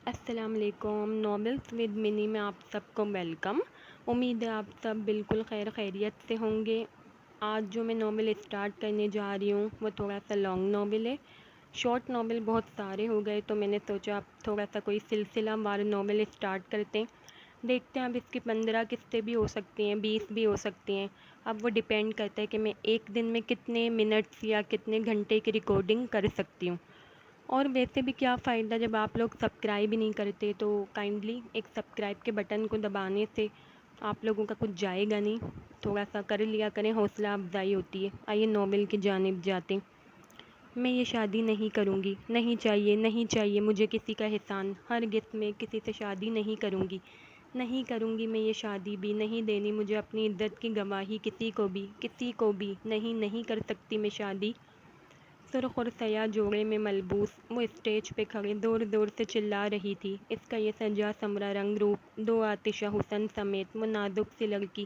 السلام علیکم، novels with money میں آپ سب کو ویلکم۔ امید ہے آپ سب بالکل خیریت سے ہوں گے۔ آج جو میں ناول اسٹارٹ کرنے جا رہی ہوں وہ تھوڑا سا لانگ ناول ہے۔ شارٹ ناول بہت سارے ہو گئے تو میں نے سوچا اب تھوڑا سا کوئی سلسلہ وار ناول اسٹارٹ کرتے ہیں۔ دیکھتے ہیں اب اس کی 15 قسطیں بھی ہو سکتی ہیں، 20 بھی ہو سکتی ہیں۔ اب وہ ڈیپینڈ کرتا ہے کہ میں ایک دن میں کتنے منٹس یا کتنے گھنٹے کی ریکارڈنگ کر سکتی ہوں۔ اور ویسے بھی کیا فائدہ جب آپ لوگ سبسکرائب ہی نہیں کرتے، تو کائنڈلی ایک سبسکرائب کے بٹن کو دبانے سے آپ لوگوں کا کچھ جائے گا نہیں، تھوڑا سا کر لیا کریں، حوصلہ افزائی ہوتی ہے۔ آئیے ناول کی جانب جاتے ہیں۔ میں یہ شادی نہیں کروں گی، نہیں چاہیے مجھے کسی کا احسان، ہرگز میں کسی سے شادی نہیں کروں گی، نہیں کروں گی میں یہ شادی بھی، نہیں دینی مجھے اپنی عزت کی گواہی کسی کو بھی، نہیں کر سکتی میں شادی۔ سرخ اور سیاہ جوڑے میں ملبوس وہ اسٹیج پہ کھڑے زور زور سے چلا رہی تھی۔ اس کا یہ سجا سمرا رنگ روپ، دو آتشہ حسن سمیت وہ نازک سی لڑکی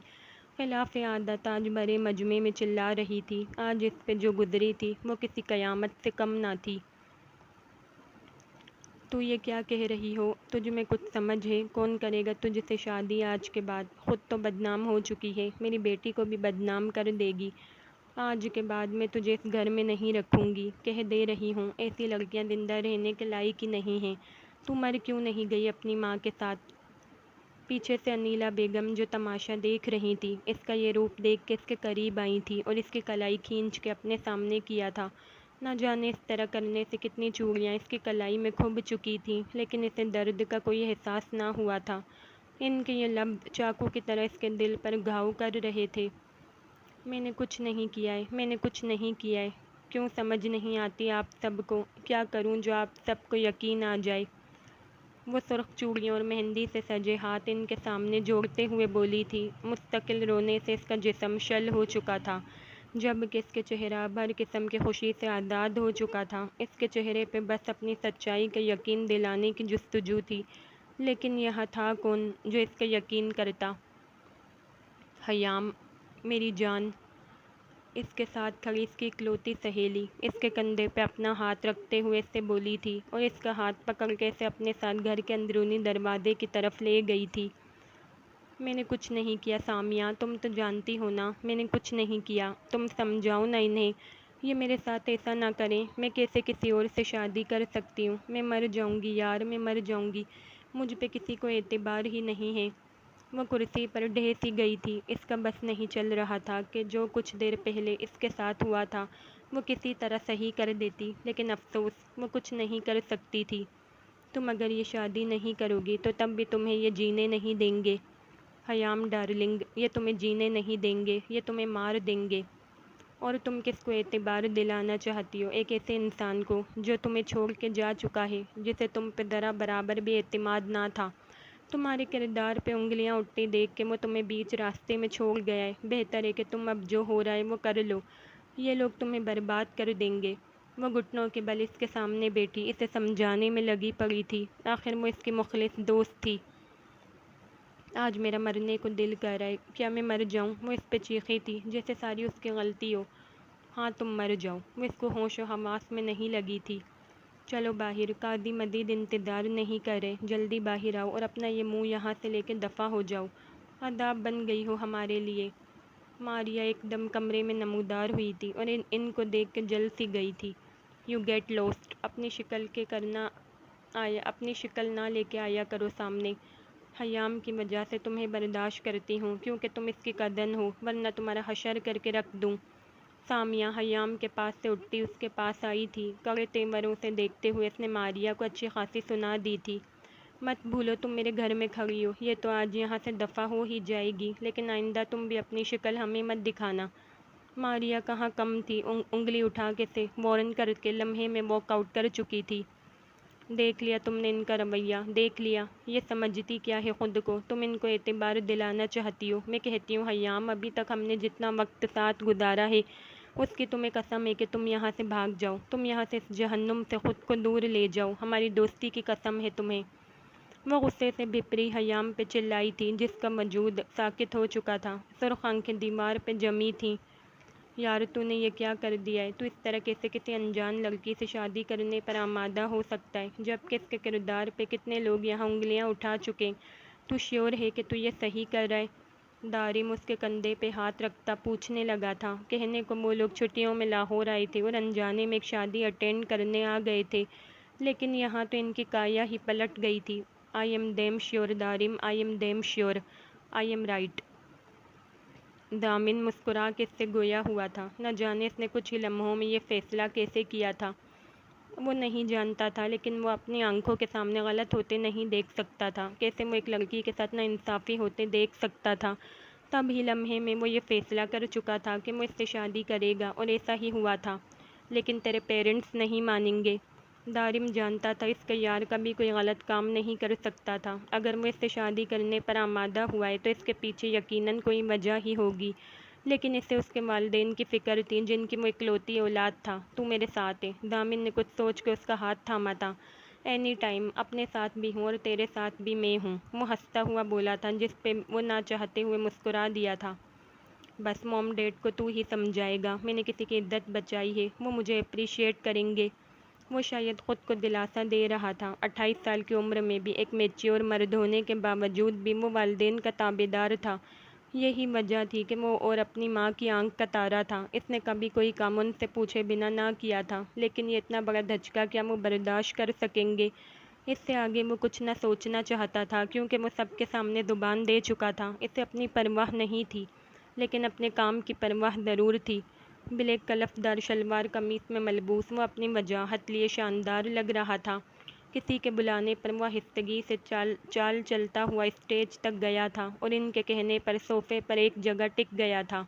خلاف عادت آج بڑے مجمع میں چلا رہی تھی۔ آج اس پہ جو گزری تھی وہ کسی قیامت سے کم نہ تھی۔ تو یہ کیا کہہ رہی ہو؟ تجھ میں کچھ سمجھ ہے؟ کون کرے گا تجھ سے شادی آج کے بعد؟ خود تو بدنام ہو چکی ہے، میری بیٹی کو بھی بدنام کر دے گی۔ آج کے بعد میں تجھے اس گھر میں نہیں رکھوں گی، کہہ دے رہی ہوں۔ ایسی لڑکیاں زندہ رہنے کے لائق ہی نہیں ہیں۔ تو مر کیوں نہیں گئی اپنی ماں کے ساتھ؟ پیچھے سے انیلا بیگم جو تماشا دیکھ رہی تھی، اس کا یہ روپ دیکھ کے اس کے قریب آئی تھی اور اس کی کلائی کھینچ کے اپنے سامنے کیا تھا۔ نہ جانے اس طرح کرنے سے کتنی چوڑیاں اس کی کلائی میں کھب چکی تھیں، لیکن اسے درد کا کوئی احساس نہ ہوا تھا۔ ان کے یہ لب چاقو کی طرح اس کے دل پر گھاؤ کر رہے تھے۔ میں نے کچھ نہیں کیا ہے۔ کیوں سمجھ نہیں آتی آپ سب کو؟ کیا کروں جو آپ سب کو یقین آ جائے؟ وہ سرخ چوڑیوں اور مہندی سے سجے ہاتھ ان کے سامنے جوڑتے ہوئے بولی تھی۔ مستقل رونے سے اس کا جسم شل ہو چکا تھا، جبکہ اس کے چہرہ بھر قسم کی خوشی سے آزاد ہو چکا تھا۔ اس کے چہرے پہ بس اپنی سچائی کا یقین دلانے کی جستجو تھی، لیکن یہاں تھا کون جو اس کا یقین کرتا؟ خیام، میری جان، اس کے ساتھ کھڑی اس کی اکلوتی سہیلی اس کے کندھے پہ اپنا ہاتھ رکھتے ہوئے اس سے بولی تھی اور اس کا ہاتھ پکڑ کے اسے اپنے ساتھ گھر کے اندرونی دروازے کی طرف لے گئی تھی۔ میں نے کچھ نہیں کیا سامیہ، تم تو جانتی ہو نا میں نے کچھ نہیں کیا۔ تم سمجھاؤ نا انہیں، یہ میرے ساتھ ایسا نہ کریں۔ میں کیسے کسی اور سے شادی کر سکتی ہوں؟ میں مر جاؤں گی یار، میں مر جاؤں گی، مجھ پہ کسی کو اعتبار ہی نہیں ہے۔ وہ کرسی پر ڈھہ سی گئی تھی۔ اس کا بس نہیں چل رہا تھا کہ جو کچھ دیر پہلے اس کے ساتھ ہوا تھا وہ کسی طرح صحیح کر دیتی، لیکن افسوس وہ کچھ نہیں کر سکتی تھی۔ تم اگر یہ شادی نہیں کرو گی تو تب بھی تمہیں یہ جینے نہیں دیں گے خیام ڈارلنگ، یہ تمہیں جینے نہیں دیں گے، یہ تمہیں مار دیں گے۔ اور تم کس کو اعتبار دلانا چاہتی ہو؟ ایک ایسے انسان کو جو تمہیں چھوڑ کے جا چکا ہے، جسے تم پہ ذرا برابر بھی اعتماد نہ تھا۔ تمہارے کردار پہ انگلیاں اٹھتی دیکھ کے وہ تمہیں بیچ راستے میں چھوڑ گیا ہے۔ بہتر ہے کہ تم اب جو ہو رہا ہے وہ کر لو، یہ لوگ تمہیں برباد کر دیں گے۔ وہ گھٹنوں کے بل اس کے سامنے بیٹھی اسے سمجھانے میں لگی پڑی تھی۔ آخر وہ اس کی مخلص دوست تھی۔ آج میرا مرنے کو دل کر رہا ہے، کیا میں مر جاؤں؟ وہ اس پہ چیخی تھی جیسے ساری اس کی غلطی ہو۔ ہاں تم مر جاؤ۔ وہ اس کو ہوش و حواس میں نہیں لگی تھی۔ چلو باہر، قاضی مزید انتظار نہیں کرے، جلدی باہر آؤ اور اپنا یہ منہ یہاں سے لے کے دفع ہو جاؤ، عذاب بن گئی ہو ہمارے لیے۔ ماریا ایک دم کمرے میں نمودار ہوئی تھی اور ان کو دیکھ کے جل سی گئی تھی۔ یو گیٹ لوسٹ، اپنی شکل نہ لے کے آیا کرو سامنے۔ خیام کی وجہ سے تمہیں برداشت کرتی ہوں کیونکہ تم اس کی کزن ہو، ورنہ تمہارا حشر کر کے رکھ دوں۔ سامیہ خیام کے پاس سے اٹھتی اس کے پاس آئی تھی۔ کڑے تیوروں سے دیکھتے ہوئے اس نے ماریا کو اچھی خاصی سنا دی تھی۔ مت بھولو تم میرے گھر میں کھڑی ہو، یہ تو آج یہاں سے دفع ہو ہی جائے گی، لیکن آئندہ تم بھی اپنی شکل ہمیں مت دکھانا۔ ماریا کہاں کم تھی، انگلی اٹھا کے سے وارن کر کے لمحے میں واک آؤٹ کر چکی تھی۔ دیکھ لیا تم نے ان کا رویہ، دیکھ لیا، یہ سمجھتی کیا ہے خود کو؟ تم ان کو اعتبار دلانا چاہتی ہو۔ میں کہتی ہوں خیام، ابھی تک ہم نے جتنا وقت ساتھ گزارا ہے اس کی تمہیں قسم ہے کہ تم یہاں سے بھاگ جاؤ، تم یہاں سے اس جہنم سے خود کو دور لے جاؤ، ہماری دوستی کی قسم ہے تمہیں۔ وہ غصے سے بھپری خیام پہ چلائی تھی جس کا وجود ساکت ہو چکا تھا۔ سرخ آنکھیں دیوار پہ جمی تھیں۔ یار تو نے یہ کیا کر دیا ہے؟ تو اس طرح کیسے کسی انجان لڑکی سے شادی کرنے پر آمادہ ہو سکتا ہے، جبکہ اس کے کردار پہ کتنے لوگ یہاں انگلیاں اٹھا چکے؟ تو شیور ہے کہ تو یہ صحیح کر رہا ہے؟ دارم اس کے کندھے پہ ہاتھ رکھتا پوچھنے لگا تھا۔ کہنے کو وہ لوگ چھٹیوں میں لاہور آئے تھے اور انجانے میں ایک شادی اٹینڈ کرنے آ گئے تھے، لیکن یہاں تو ان کی کایا ہی پلٹ گئی تھی۔ آئی ایم دیم شیور دارم، I am them sure, I am right. دامن مسکرا کے اس سے گویا ہوا تھا۔ نہ جانے اس نے کچھ ہی لمحوں میں یہ فیصلہ کیسے کیا تھا، وہ نہیں جانتا تھا، لیکن وہ اپنی آنکھوں کے سامنے غلط ہوتے نہیں دیکھ سکتا تھا۔ کیسے وہ ایک لڑکی کے ساتھ ناانصافی ہوتے دیکھ سکتا تھا؟ تب ہی لمحے میں وہ یہ فیصلہ کر چکا تھا کہ وہ اس سے شادی کرے گا، اور ایسا ہی ہوا تھا۔ لیکن تیرے پیرنٹس نہیں مانیں گے۔ دارم جانتا تھا اس کا یار کبھی کوئی غلط کام نہیں کر سکتا تھا۔ اگر وہ اس سے شادی کرنے پر آمادہ ہوا ہے تو اس کے پیچھے یقیناً کوئی وجہ ہی ہوگی، لیکن اسے اس کے والدین کی فکر تھی، جن کی وہ اکلوتی اولاد تھا۔ تو میرے ساتھ ہے؟ دامن نے کچھ سوچ کے اس کا ہاتھ تھاما تھا۔ اینی ٹائم، اپنے ساتھ بھی ہوں اور تیرے ساتھ بھی میں ہوں، وہ ہنستا ہوا بولا تھا، جس پہ وہ نہ چاہتے ہوئے مسکرا دیا تھا۔ بس موم ڈیڈ کو تو ہی سمجھائے گا، میں نے کسی کی عزت بچائی ہے، وہ مجھے اپریشیٹ کریں گے۔ وہ شاید خود کو دلاسا دے رہا تھا۔ 28 سال کی عمر میں بھی ایک میچیور مرد ہونے کے باوجود بھی وہ والدین کا تابعدار تھا۔ یہی وجہ تھی کہ وہ اور اپنی ماں کی آنکھ کا تارا تھا۔ اس نے کبھی کوئی کام ان سے پوچھے بنا نہ کیا تھا، لیکن یہ اتنا بڑا دھچکا کیا وہ برداشت کر سکیں گے؟ اس سے آگے وہ کچھ نہ سوچنا چاہتا تھا، کیونکہ وہ سب کے سامنے زبان دے چکا تھا۔ اسے اپنی پرواہ نہیں تھی، لیکن اپنے کام کی پرواہ ضرور تھی۔ بلیک کلف دار شلوار قمیص میں ملبوس وہ اپنی وجاہت لیے شاندار لگ رہا تھا۔ کسی کے بلانے پر وہ آہستگی سے چال چلتا ہوا اسٹیج تک گیا تھا اور ان کے کہنے پر صوفے پر ایک جگہ ٹک گیا تھا۔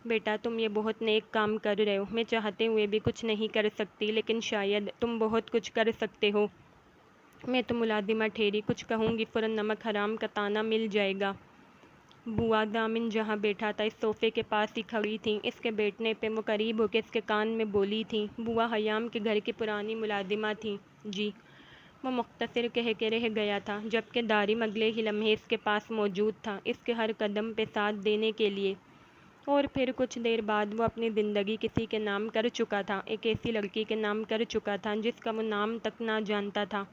بیٹا، تم یہ بہت نیک کام کر رہے ہو۔ میں چاہتے ہوئے بھی کچھ نہیں کر سکتی، لیکن شاید تم بہت کچھ کر سکتے ہو۔ میں تو ملازمہ ٹھہری، کچھ کہوں گی فوراً نمک حرام کا طعنہ مل جائے گا۔ بوا، دامن جہاں بیٹھا تھا اس صوفے کے پاس ہی کھڑی تھیں۔ اس کے بیٹھنے پہ وہ قریب ہو کے اس کے کان میں بولی تھیں۔ بوا حیام کے گھر کی پرانی ملازمہ تھیں؟ جی، وہ مختصر کہہ کے رہ گیا تھا، جبکہ دارم اگلے ہی لمحے اس کے پاس موجود تھا، اس کے ہر قدم پہ ساتھ دینے کے لیے۔ اور پھر کچھ دیر بعد وہ اپنی زندگی کسی کے نام کر چکا تھا، ایک ایسی لڑکی کے نام کر چکا تھا جس کا وہ نام تک نہ جانتا تھا۔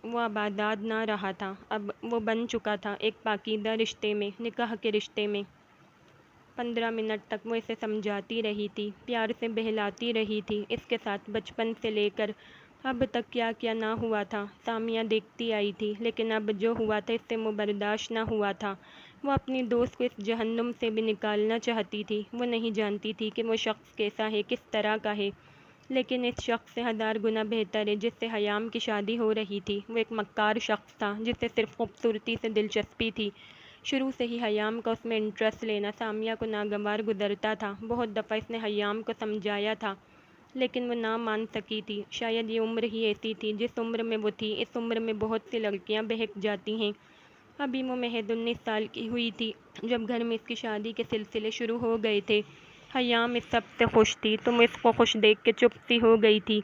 وہ اب آزاد نہ رہا تھا، اب وہ بن چکا تھا ایک پاکیزہ رشتے میں، نکاح کے رشتے میں۔ 15 منٹ تک وہ اسے سمجھاتی رہی تھی، پیار سے بہلاتی رہی تھی، اس کے ساتھ بچپن سے لے کر اب تک کیا کیا نہ ہوا تھا۔ سامیہ دیکھتی آئی تھی، لیکن اب جو ہوا تھا اس سے وہ برداشت نہ ہوا تھا۔ وہ اپنی دوست کو اس جہنم سے بھی نکالنا چاہتی تھی۔ وہ نہیں جانتی تھی کہ وہ شخص کیسا ہے، کس طرح کا ہے، لیکن اس شخص سے 1000 گنا بہتر ہے جس سے حیام کی شادی ہو رہی تھی۔ وہ ایک مکار شخص تھا جسے صرف خوبصورتی سے دلچسپی تھی۔ شروع سے ہی حیام کا اس میں انٹرسٹ لینا سامیہ کو ناگوار گزرتا تھا۔ بہت دفعہ اس نے حیام کو سمجھایا تھا، لیکن وہ نہ مان سکی تھی۔ شاید یہ عمر ہی ایسی تھی، جس عمر میں وہ تھی اس عمر میں بہت سی لڑکیاں بہک جاتی ہیں۔ ابھی وہ محض 19 سال کی ہوئی تھی جب گھر میں اس کی شادی کے سلسلے شروع ہو گئے تھے۔ حیام اس سب سے خوش تھی، تو وہ اس کو خوش دیکھ کے چپ سی ہو گئی تھی،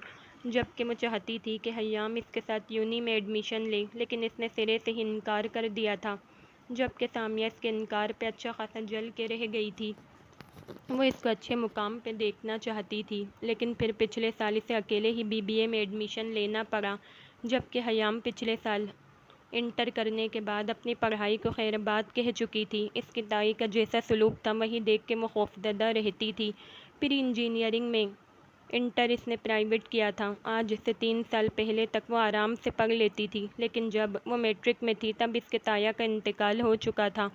جبکہ وہ چاہتی تھی کہ حیام اس کے ساتھ یونی میں ایڈمیشن لے، لیکن اس نے سرے سے ہی انکار کر دیا تھا، جبکہ سامیہ اس کے انکار پہ اچھا خاصا جل کے رہ گئی تھی۔ وہ اس کو اچھے مقام پہ دیکھنا چاہتی تھی، لیکن پھر پچھلے سال اسے اکیلے ہی BBA میں ایڈمیشن لینا پڑا، جبکہ حیام پچھلے سال انٹر کرنے کے بعد اپنی پڑھائی کو خیر آباد کہہ چکی تھی۔ اس کی دائی کا جیسا سلوک تھا وہی دیکھ کے وہ خوفزدہ رہتی تھی۔ پری انجینئرنگ میں انٹر اس نے پرائیویٹ کیا تھا۔ آج سے 3 سال پہلے تک وہ آرام سے پڑھ لیتی تھی، لیکن جب وہ میٹرک میں تھی تب اس کے تایا کا انتقال ہو چکا تھا۔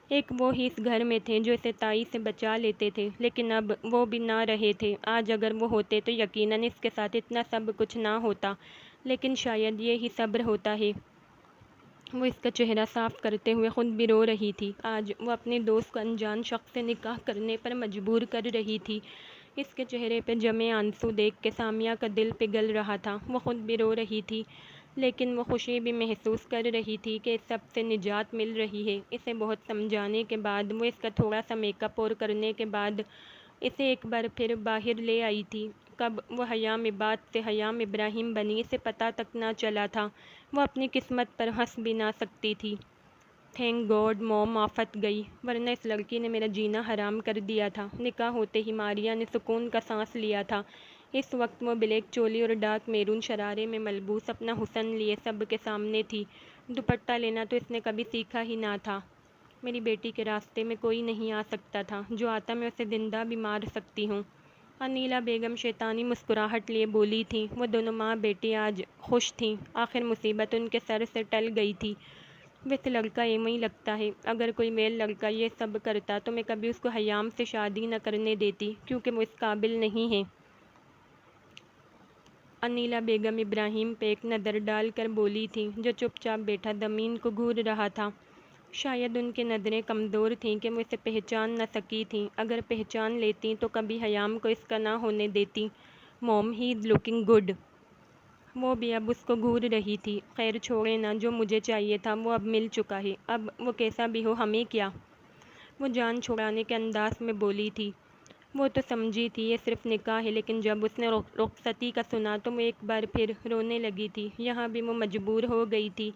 ایک وہ ہی اس گھر میں تھے جو اسے تائی سے بچا لیتے تھے، لیکن اب وہ بھی نہ رہے تھے۔ آج اگر وہ ہوتے تو یقیناً اس کے ساتھ اتنا سب کچھ نہ ہوتا، لیکن شاید یہ ہی صبر ہوتا ہے۔ وہ اس کا چہرہ صاف کرتے ہوئے خود بھی رو رہی تھی۔ آج وہ اپنی دوست کو انجان شخص سے نکاح کرنے پر مجبور کر رہی تھی۔ اس کے چہرے پہ جمے آنسو دیکھ کے سامیہ کا دل پگھل رہا تھا۔ وہ خود بھی رو رہی تھی، لیکن وہ خوشی بھی محسوس کر رہی تھی کہ اس سب سے نجات مل رہی ہے۔ اسے بہت سمجھانے کے بعد، وہ اس کا تھوڑا سا میک اپ اور کرنے کے بعد اسے ایک بار پھر باہر لے آئی تھی۔ کب وہ حیام عباد سے حیام ابراہیم بنی اسے پتہ تک نہ چلا تھا۔ وہ اپنی قسمت پر ہنس بھی نہ سکتی تھی۔ تھینک گاڈ موم آفت گئی، ورنہ اس لڑکی نے میرا جینا حرام کر دیا تھا۔ نکاح ہوتے ہی ماریا نے سکون کا سانس لیا تھا۔ اس وقت وہ بلیک چولی اور ڈارک میرون شرارے میں ملبوس اپنا حسن لیے سب کے سامنے تھی۔ دوپٹہ لینا تو اس نے کبھی سیکھا ہی نہ تھا۔ میری بیٹی کے راستے میں کوئی نہیں آ سکتا تھا، جو آتا میں اسے زندہ بھی مار سکتی ہوں۔ انیلا بیگم شیطانی مسکراہٹ لیے بولی تھیں۔ وہ دونوں ماں بیٹی آج خوش تھیں، آخر مصیبت ان کے سر سے ٹل گئی تھی۔ ویسے لڑکا ایویں ہی لگتا ہے، اگر کوئی میل لڑکا یہ سب کرتا تو میں کبھی اس کو حیام سے شادی نہ کرنے دیتی، کیونکہ وہ اس قابل نہیں ہے۔ انیلا بیگم ابراہیم پہ ایک نظر ڈال کر بولی تھیں، جو چپ چاپ بیٹھا زمین کو گھور رہا تھا۔ شاید ان کی نظریں کمزور تھیں کہ وہ اسے پہچان نہ سکی تھیں، اگر پہچان لیتی تو کبھی حیام کو اس کا نہ ہونے دیتی۔ موم، ہی از لکنگ گڈ۔ وہ بھی اب اس کو گھور رہی تھی۔ خیر چھوڑے نا، جو مجھے چاہیے تھا وہ اب مل چکا ہے، اب وہ کیسا بھی ہو ہمیں کیا؟ وہ جان چھڑانے کے انداز میں بولی تھی۔ وہ تو سمجھی تھی یہ صرف نکاح ہے، لیکن جب اس نے رخصتی کا سنا تو وہ ایک بار پھر رونے لگی تھی۔ یہاں بھی وہ مجبور ہو گئی تھی۔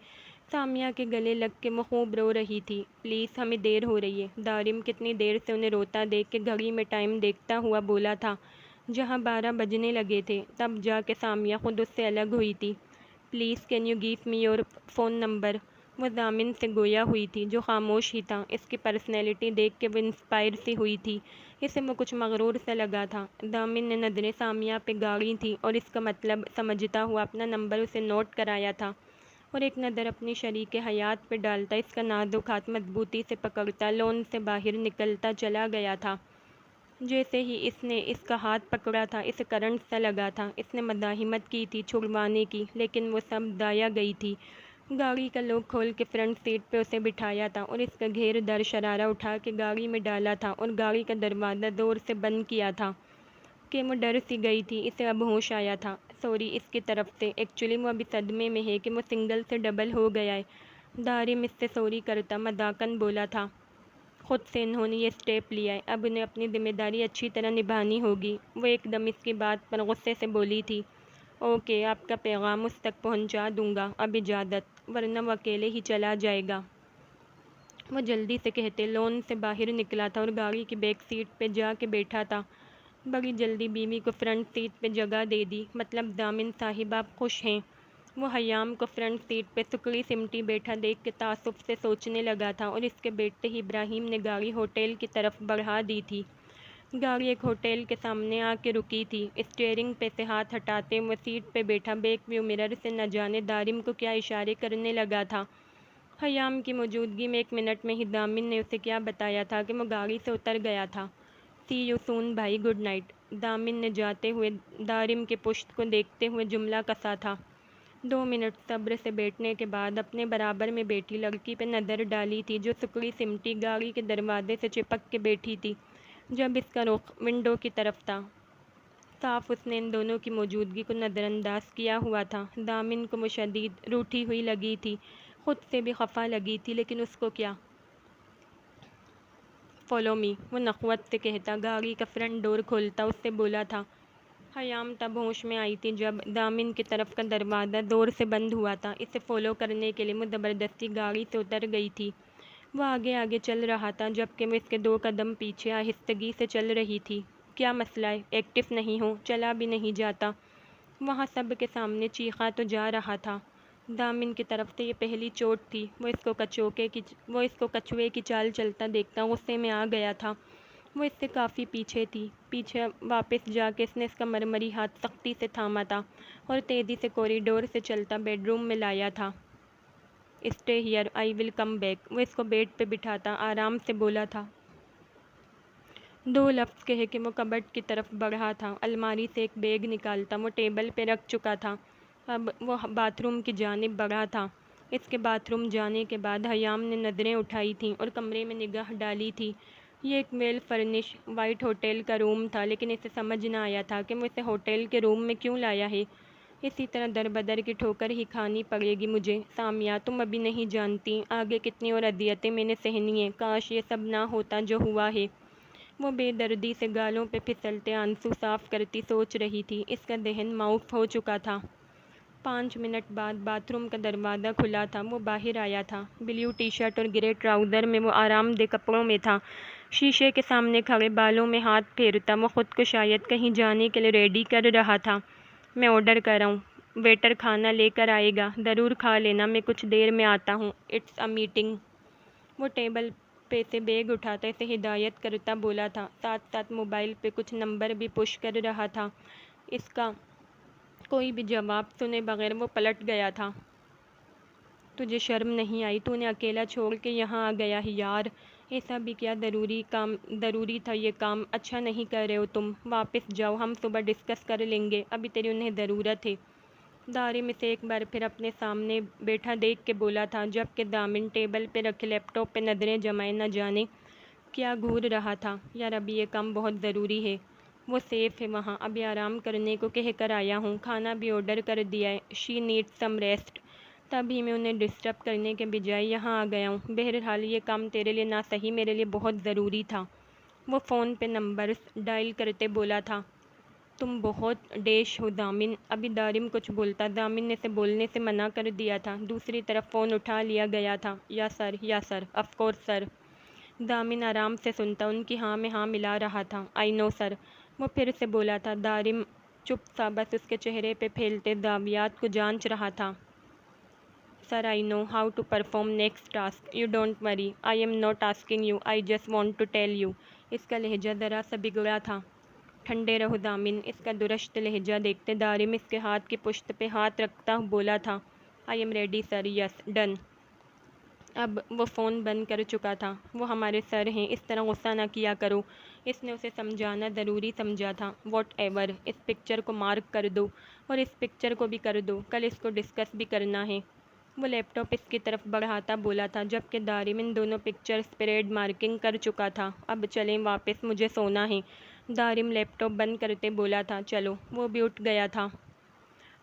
سامیہ کے گلے لگ کے وہ خوب رو رہی تھی۔ پلیز، ہمیں دیر ہو رہی ہے۔ دارم کتنی دیر سے انہیں روتا دیکھ کے گھڑی میں ٹائم دیکھتا ہوا بولا تھا۔ جہاں 12 بجنے لگے تھے تب جا کے سامیہ خود اس سے الگ ہوئی تھی۔ Please can you give me your phone number? وہ دامن سے گویا ہوئی تھی، جو خاموش ہی تھا۔ اس کی پرسنالٹی دیکھ کے وہ انسپائر سی ہوئی تھی۔ اسے وہ کچھ مغرور سا لگا تھا۔ دامن نے نظریں سامیہ پہ گاڑی تھیں اور اس کا مطلب سمجھتا ہوا اپنا نمبر اسے نوٹ کرایا تھا، اور ایک نظر اپنی شریک حیات پہ ڈالتا اس کا نازک ہاتھ مضبوطی سے پکڑتا لون سے باہر نکلتا چلا گیا تھا۔ جیسے ہی اس نے اس کا ہاتھ پکڑا تھا، اسے کرنٹ سا لگا تھا۔ اس نے مزاحمت کی تھی چھڑوانے کی، لیکن وہ سب ضائع گئی تھی۔ گاڑی کا لاک کھول کے فرنٹ سیٹ پہ اسے بٹھایا تھا اور اس کا گھیر دار شرارہ اٹھا کے گاڑی میں ڈالا تھا اور گاڑی کا دروازہ زور سے بند کیا تھا کہ وہ ڈر سی گئی تھی۔ اسے اب ہوش آیا تھا۔ سوری اس کی طرف سے، ایکچولی وہ ابھی صدمے میں ہے کہ وہ سنگل سے ڈبل ہو گیا ہے۔ دارم اس سے سوری کرتا مذاقاً بولا تھا۔ خود سے انہوں نے یہ اسٹیپ لیا ہے، اب انہیں اپنی ذمہ داری اچھی طرح نبھانی ہوگی۔ وہ ایک دم اس کی بات پر غصے سے بولی تھی۔ اوکے، آپ کا پیغام اس تک پہنچا دوں گا، اب اجازت، ورنہ وہ اکیلے ہی چلا جائے گا۔ وہ جلدی سے کہتے لون سے باہر نکلا تھا اور گاڑی کی بیک سیٹ پہ جا کے بیٹھا تھا۔ بڑی جلدی بیوی کو فرنٹ سیٹ پہ جگہ دے دی، مطلب دامن صاحب آپ خوش ہیں؟ وہ حیام کو فرنٹ سیٹ پہ سکڑی سمٹی بیٹھا دیکھ کے تعصب سے سوچنے لگا تھا، اور اس کے بیٹھتے ہی ابراہیم نے گاڑی ہوٹل کی طرف بڑھا دی تھی۔ گاڑی ایک ہوٹل کے سامنے آ کے رکی تھی۔ اسٹیئرنگ پہ سے ہاتھ ہٹاتے وہ سیٹ پہ بیٹھا بیک ویو مرر سے نہ جانے دارم کو کیا اشارے کرنے لگا تھا۔ حیام کی موجودگی میں 1 منٹ میں ہی دامن نے اسے کیا بتایا تھا کہ وہ گاڑی سے اتر گیا تھا۔ سی یو سون بھائی، گڈ نائٹ۔ دامن نے جاتے ہوئے دارم کے پشت کو دیکھتے ہوئے جملہ کسا تھا۔ 2 منٹ صبر سے بیٹھنے کے بعد اپنے برابر میں بیٹھی لڑکی پہ نظر ڈالی تھی، جو سکڑی سمٹی گاڑی کے دروازے سے چپک کے بیٹھی تھی۔ جب اس کا رخ ونڈو کی طرف تھا، صاف اس نے ان دونوں کی موجودگی کو نظر انداز کیا ہوا تھا۔ دامن کو وہ شدید روٹھی ہوئی لگی تھی، خود سے بھی خفا لگی تھی، لیکن اس کو کیا؟ فالو می، وہ نخوت سے کہتا گاڑی کا فرنٹ ڈور کھولتا اس سے بولا تھا۔ حیام تب ہوش میں آئی تھی جب دامن کی طرف کا دروازہ زور سے بند ہوا تھا۔ اسے فالو کرنے کے لیے وہ زبردستی گاڑی سے اتر گئی تھی۔ وہ آگے آگے چل رہا تھا، جبکہ وہ اس کے 2 قدم پیچھے آہستگی سے چل رہی تھی۔ کیا مسئلہ ہے؟ ایکٹیو نہیں ہو؟ چلا بھی نہیں جاتا؟ وہاں سب کے سامنے چیخا تو جا رہا تھا۔ دامن کی طرف سے یہ پہلی چوٹ تھی۔ وہ اس کو کچھوے کی چال چلتا دیکھتا غصے میں آ گیا تھا۔ وہ اس سے کافی پیچھے تھی۔ پیچھے واپس جا کے اس نے اس کا مرمری ہاتھ سختی سے تھاما تھا اور تیزی سے کوریڈور سے چلتا بیڈ روم میں لایا تھا۔ Stay here, I will come back. وہ اس کو بیڈ پہ بٹھاتا آرام سے بولا تھا۔ 2 لفظ کہہ کے وہ کبرڈ کی طرف بڑھا تھا۔ الماری سے ایک بیگ نکالتا وہ ٹیبل پہ رکھ چکا تھا۔ اب وہ باتھ روم کی جانب بڑھا تھا۔ اس کے باتھ روم جانے کے بعد حیام نے نظریں اٹھائی تھیں اور کمرے میں نگاہ ڈالی تھی۔ یہ ایک ویل فرنش وائٹ ہوٹل کا روم تھا، لیکن اسے سمجھ نہ آیا تھا کہ وہ اسے ہوٹل کے روم میں کیوں لایا ہے۔ اسی طرح در بدر کی ٹھوکر ہی کھانی پڑے گی مجھے۔ سامیہ، تم ابھی نہیں جانتی آگے کتنی اور اذیتیں میں نے سہنی ہیں، کاش یہ سب نہ ہوتا جو ہوا ہے۔ وہ بے دردی سے گالوں پہ پھسلتے آنسو صاف کرتی سوچ رہی تھی۔ اس کا ذہن معاف ہو چکا تھا۔ 5 منٹ بعد باتھ روم کا دروازہ کھلا تھا، وہ باہر آیا تھا۔ بلیو ٹی شرٹ اور گرے ٹراؤزر میں وہ آرام دہ کپڑوں میں تھا۔ شیشے کے سامنے کھڑے بالوں میں ہاتھ پھیرتا وہ خود کو شاید کہیں جانے کے لیے ریڈی کر رہا تھا۔ میں آرڈر کر رہا ہوں، ویٹر کھانا لے کر آئے گا، ضرور کھا لینا، میں کچھ دیر میں آتا ہوں، اٹس اے میٹنگ۔ وہ ٹیبل پہ سے بیگ اٹھاتا اسے ہدایت کرتا بولا تھا، ساتھ ساتھ موبائل پہ کچھ نمبر بھی پش کر رہا تھا۔ اس کا کوئی بھی جواب سنے بغیر وہ پلٹ گیا تھا۔ تجھے شرم نہیں آئی؟ تو نے اکیلا چھوڑ کے یہاں آ گیا ہے یار، ایسا بھی کیا ضروری تھا یہ کام؟ اچھا نہیں کر رہے ہو تم، واپس جاؤ، ہم صبح ڈسکس کر لیں گے، ابھی تیری انہیں ضرورت ہے۔ دارم اسے ایک بار پھر اپنے سامنے بیٹھا دیکھ کے بولا تھا، جبکہ دامن ٹیبل پہ رکھے لیپ ٹاپ پہ نظریں جمائے نہ جانے کیا گھور رہا تھا۔ یار ابھی یہ کام بہت ضروری ہے، وہ سیف ہے وہاں، ابھی آرام کرنے کو کہہ کر آیا ہوں، کھانا بھی آرڈر کر دیا ہے، شی نیڈس سم ریسٹ، تبھی میں انہیں ڈسٹرب کرنے کے بجائے یہاں آ گیا ہوں۔ بہرحال یہ کام تیرے لیے نہ صحیح میرے لیے بہت ضروری تھا۔ وہ فون پہ نمبرز ڈائل کرتے بولا تھا، تم بہت ڈیش ہو دامن۔ ابھی دارم کچھ بولتا، دامن نے اسے بولنے سے منع کر دیا تھا۔ دوسری طرف فون اٹھا لیا گیا تھا۔ یا سر، آف کورس سر۔ دامن آرام سے سنتا، ان کی ہاں میں ہاں ملا رہا تھا۔ آئی نو سر، وہ پھر سے بولا تھا۔ دارم چپ سا بس اس کے چہرے پہ پھیلتے ضاویات کو جانچ رہا تھا۔ Sir I know how to perform next task, you don't worry, I am not asking you, I just want to tell you. اس کا لہجہ ذرا سا بگڑا تھا۔ ٹھنڈے رہو دامن، اس کا درشت لہجہ دیکھتے دارم اس کے ہاتھ کی پشت پہ ہاتھ رکھتا بولا تھا، I am ready sir, yes done. اب وہ فون بند کر چکا تھا۔ وہ ہمارے سر ہیں، اس طرح غصہ نہ کیا کرو، اس نے اسے سمجھانا ضروری سمجھا تھا۔ واٹ ایور، اس پکچر کو مارک کر دو اور اس پکچر کو بھی کر دو، کل اس کو ڈسکس بھی کرنا ہے۔ وہ لیپ ٹاپ اس کی طرف بڑھاتا بولا تھا، جبکہ دارم ان دونوں پکچرز پہ ریڈ مارکنگ کر چکا تھا۔ اب چلیں واپس، مجھے سونا ہے۔ دارم لیپ ٹاپ بند کرتے بولا تھا، چلو۔ وہ بھی اٹھ گیا تھا۔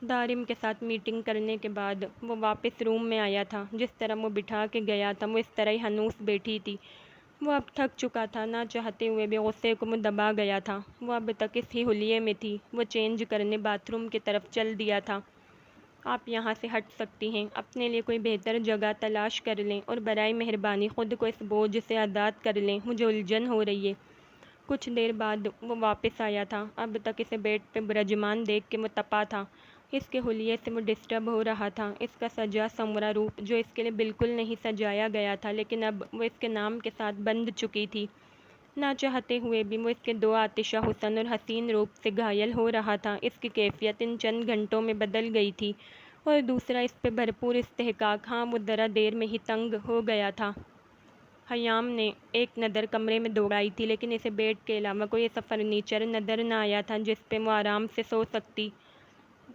دارم کے ساتھ میٹنگ کرنے کے بعد وہ واپس روم میں آیا تھا۔ جس طرح وہ بٹھا کے گیا تھا وہ اس طرح ہی ہنوس بیٹھی تھی۔ وہ اب تھک چکا تھا، نہ چاہتے ہوئے بھی غصے کو وہ دبا گیا تھا۔ وہ اب تک اس ہی حلیے میں تھی۔ وہ چینج کرنے باتھ روم کی طرف چل دیا تھا۔ آپ یہاں سے ہٹ سکتی ہیں، اپنے لیے کوئی بہتر جگہ تلاش کر لیں اور برائے مہربانی خود کو اس بوجھ سے آزاد کر لیں، مجھے الجھن ہو رہی ہے۔ کچھ دیر بعد وہ واپس آیا تھا۔ اب تک اسے بیڈ پہ برجمان دیکھ کے وہ تپا تھا۔ اس کے حلیے سے وہ ڈسٹرب ہو رہا تھا۔ اس کا سجا سنورا روپ جو اس کے لیے بالکل نہیں سجایا گیا تھا، لیکن اب وہ اس کے نام کے ساتھ بندھ چکی تھی۔ نہ چاہتے ہوئے بھی وہ اس کے دو آتشہ حسن اور حسین روپ سے گھائل ہو رہا تھا۔ اس کی کیفیت ان چند گھنٹوں میں بدل گئی تھی، اور دوسرا اس پہ بھرپور استحقاق، ہاں وہ ذرا دیر میں ہی تنگ ہو گیا تھا۔ خیام نے ایک نظر کمرے میں دوڑائی تھی، لیکن اسے بیڈ کے علاوہ کوئی ایسا فرنیچر نظر نہ آیا تھا جس پہ وہ آرام سے سو سکتی۔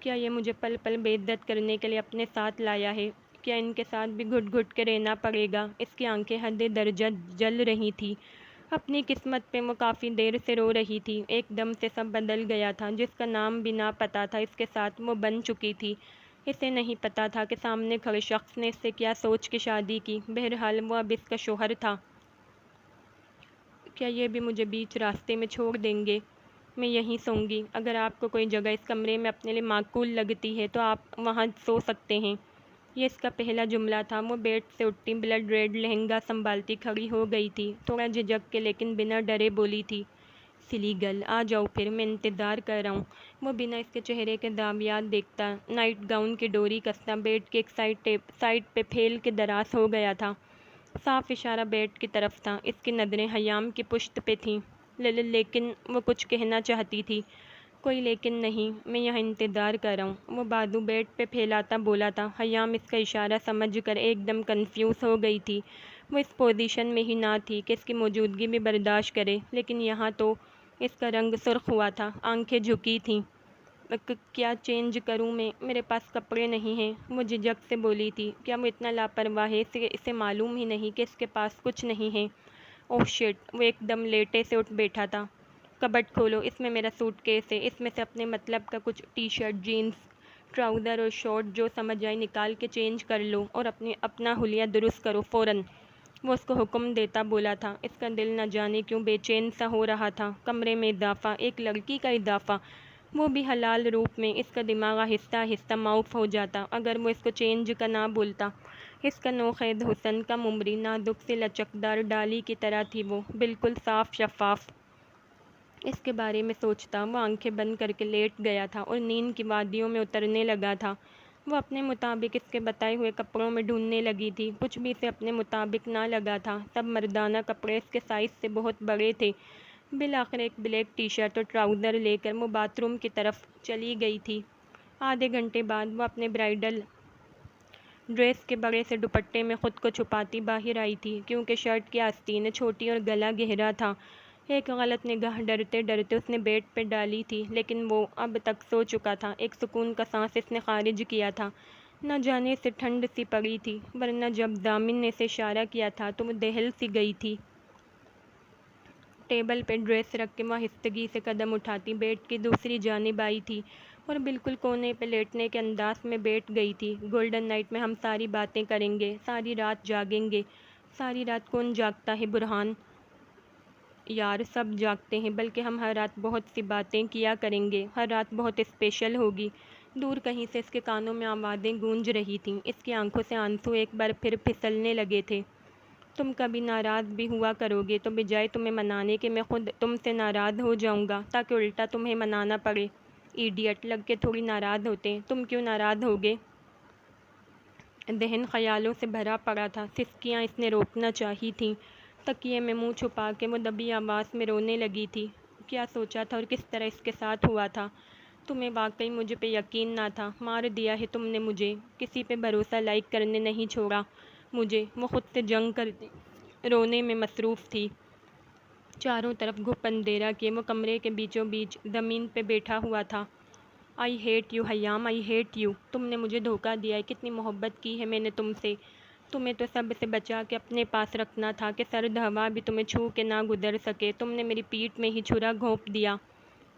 کیا یہ مجھے پل پل بے عزت کرنے کے لیے اپنے ساتھ لایا ہے؟ کیا ان کے ساتھ بھی گھٹ گھٹ کے رہنا پڑے گا؟ اس کی آنکھیں حد درجہ جل رہی تھی۔ اپنی قسمت پہ وہ کافی دیر سے رو رہی تھی۔ ایک دم سے سب بدل گیا تھا۔ جس کا نام بھی نہ پتا تھا اس کے ساتھ وہ بن چکی تھی۔ اسے نہیں پتا تھا کہ سامنے کھڑے شخص نے اس سے کیا سوچ کے شادی کی۔ بہرحال وہ اب اس کا شوہر تھا۔ کیا یہ بھی مجھے بیچ راستے میں چھوڑ دیں گے؟ میں یہیں سوں گی، اگر آپ کو کوئی جگہ اس کمرے میں اپنے لیے معقول لگتی ہے تو آپ وہاں سو سکتے ہیں۔ یہ اس کا پہلا جملہ تھا۔ وہ بیڈ سے اٹھتی، بلڈ ریڈ لہنگا سنبھالتی کھڑی ہو گئی تھی، تھوڑا جھجک کے لیکن بنا ڈرے بولی تھی، سلی گرل آ جاؤ پھر، میں انتظار کر رہا ہوں۔ وہ بنا اس کے چہرے کے ضاویات دیکھتا نائٹ گاؤن کی ڈوری کستا بیڈ کی ایک سائڈ پہ پھیل کے دراز ہو گیا تھا۔ صاف اشارہ بیڈ کی طرف تھا۔ اس کی نظریں خیام کی پشت پہ تھیں، لیکن وہ کچھ کہنا چاہتی تھی۔ کوئی لیکن نہیں، میں یہاں انتظار کر رہا ہوں، وہ بازو بیڈ پہ پھیلاتا بولا تھا۔ خیام اس کا اشارہ سمجھ کر ایک دم کنفیوز ہو گئی تھی۔ وہ اس پوزیشن میں ہی نہ تھی کہ اس کی موجودگی بھی برداشت کرے، لیکن یہاں تو اس کا رنگ سرخ ہوا تھا، آنکھیں جھکی تھیں۔ کیا چینج کروں میں؟ میرے پاس کپڑے نہیں ہیں، وہ جھجک سے بولی تھی۔ کیا وہ اتنا لاپرواہ ہے اسے معلوم ہی نہیں کہ اس کے پاس کچھ نہیں ہے؟ اوہ شٹ، وہ ایک دم لیٹے سے اٹھ بیٹھا تھا۔ کبٹ کھولو، اس میں میرا سوٹ کیس ہے، اس میں سے اپنے مطلب کا کچھ ٹی شرٹ، جینز، ٹراؤزر اور شارٹ جو سمجھ آئے نکال کے چینج کر لو اور اپنا حلیہ درست کرو فوراً، وہ اس کو حکم دیتا بولا تھا۔ اس کا دل نہ جانے کیوں بے چین سا ہو رہا تھا۔ کمرے میں اضافہ، ایک لڑکی کا اضافہ، وہ بھی حلال روپ میں۔ اس کا دماغ آہستہ آہستہ معاف ہو جاتا اگر وہ اس کو چینج کا نہ بولتا۔ اس کا نوخیز حسن، کم عمری، نازک سی لچکدار ڈالی کی طرح تھی وہ، بالکل صاف شفاف۔ اس کے بارے میں سوچتا وہ آنکھیں بند کر کے لیٹ گیا تھا اور نیند کی وادیوں میں اترنے لگا تھا۔ وہ اپنے مطابق اس کے بتائے ہوئے کپڑوں میں ڈھونڈنے لگی تھی، کچھ بھی اسے اپنے مطابق نہ لگا تھا۔ سب مردانہ کپڑے اس کے سائز سے بہت بڑے تھے۔ بالآخر ایک بلیک ٹی شرٹ اور ٹراؤزر لے کر وہ باتھ روم کی طرف چلی گئی تھی۔ آدھے گھنٹے بعد وہ اپنے برائڈل ڈریس کے بڑے سے دوپٹے میں خود کو چھپاتی باہر آئی تھی، کیونکہ شرٹ کی آستینیں چھوٹی اور گلا گہرا تھا۔ ایک غلط نگاہ ڈرتے ڈرتے اس نے بیڈ پہ ڈالی تھی، لیکن وہ اب تک سو چکا تھا۔ ایک سکون کا سانس اس نے خارج کیا تھا۔ نہ جانے سے ٹھنڈ سی پڑی تھی، ورنہ جب دامن نے اسے اشارہ کیا تھا تو وہ دہل سی گئی تھی۔ ٹیبل پہ ڈریس رکھ کے وہ آہستگی سے قدم اٹھاتی بیڈ کی دوسری جانب آئی تھی اور بالکل کونے پہ لیٹنے کے انداز میں بیٹھ گئی تھی۔ گولڈن نائٹ میں ہم ساری باتیں کریں گے، ساری رات جاگیں گے۔ ساری رات کون جاگتا ہے برہان؟ یار سب جاگتے ہیں، بلکہ ہم ہر رات بہت سی باتیں کیا کریں گے، ہر رات بہت اسپیشل ہوگی۔ دور کہیں سے اس کے کانوں میں آوازیں گونج رہی تھیں، اس کی آنکھوں سے آنسو ایک بار پھر پھسلنے لگے تھے۔ تم کبھی ناراض بھی ہوا کرو گے تو بجائے تمہیں منانے کے میں خود تم سے ناراض ہو جاؤں گا، تاکہ الٹا تمہیں منانا پڑے۔ ایڈیٹ، لگ کے تھوڑی ناراض ہوتے، تم کیوں ناراض ہوگے؟ ذہن خیالوں سے بھرا پڑا تھا، سسکیاں اس نے روکنا چاہی تھیں۔ تکیے میں منہ چھپا کے وہ دبی آواز میں رونے لگی تھی۔ کیا سوچا تھا اور کس طرح اس کے ساتھ ہوا تھا؟ تمہیں واقعی مجھ پہ یقین نہ تھا؟ مار دیا ہے تم نے مجھے، کسی پہ بھروسہ لائق کرنے نہیں چھوڑا مجھے۔ وہ خود سے جنگ کرتی رونے میں مصروف تھی۔ چاروں طرف گھپ اندھیرا کیے وہ کمرے کے بیچوں بیچ زمین پہ بیٹھا ہوا تھا۔ I hate you Hayam, I hate you. تم نے مجھے دھوکہ دیا ہے، کتنی محبت کی ہے میں نے تم سے۔ تمہیں تو سب سے بچا کے اپنے پاس رکھنا تھا کہ سرد ہوا بھی تمہیں چھو کے نہ گزر سکے۔ تم نے میری پیٹھ میں ہی چھرا گھونپ دیا۔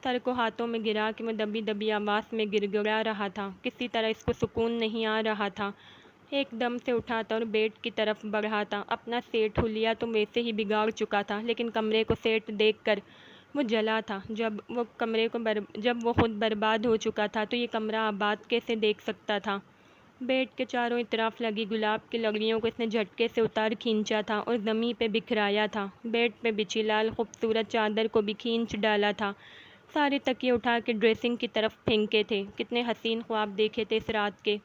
سر کو ہاتھوں میں گرا کے وہ دبی دبی آواز میں گر گڑا رہا تھا۔ کسی طرح اس کو سکون نہیں آ رہا تھا۔ ایک دم سے اٹھا تھا اور بیڈ کی طرف بڑھا تھا۔ اپنا سیٹ حلیہ تو ویسے ہی بگاڑ چکا تھا، لیکن کمرے کو سیٹ دیکھ کر وہ جلا تھا۔ جب وہ خود برباد ہو چکا تھا تو یہ کمرہ آباد کیسے دیکھ سکتا تھا؟ بیڈ کے چاروں اطراف لگی گلاب کی لڑیوں کو اس نے جھٹکے سے اتار کھینچا تھا اور زمیں پہ بکھرایا تھا۔ بیڈ پہ بچھی لال خوبصورت چادر کو بھی کھینچ ڈالا تھا۔ سارے تکیے اٹھا کے ڈریسنگ کی طرف پھینکے تھے۔ کتنے حسین خواب دیکھے تھے اس رات کے!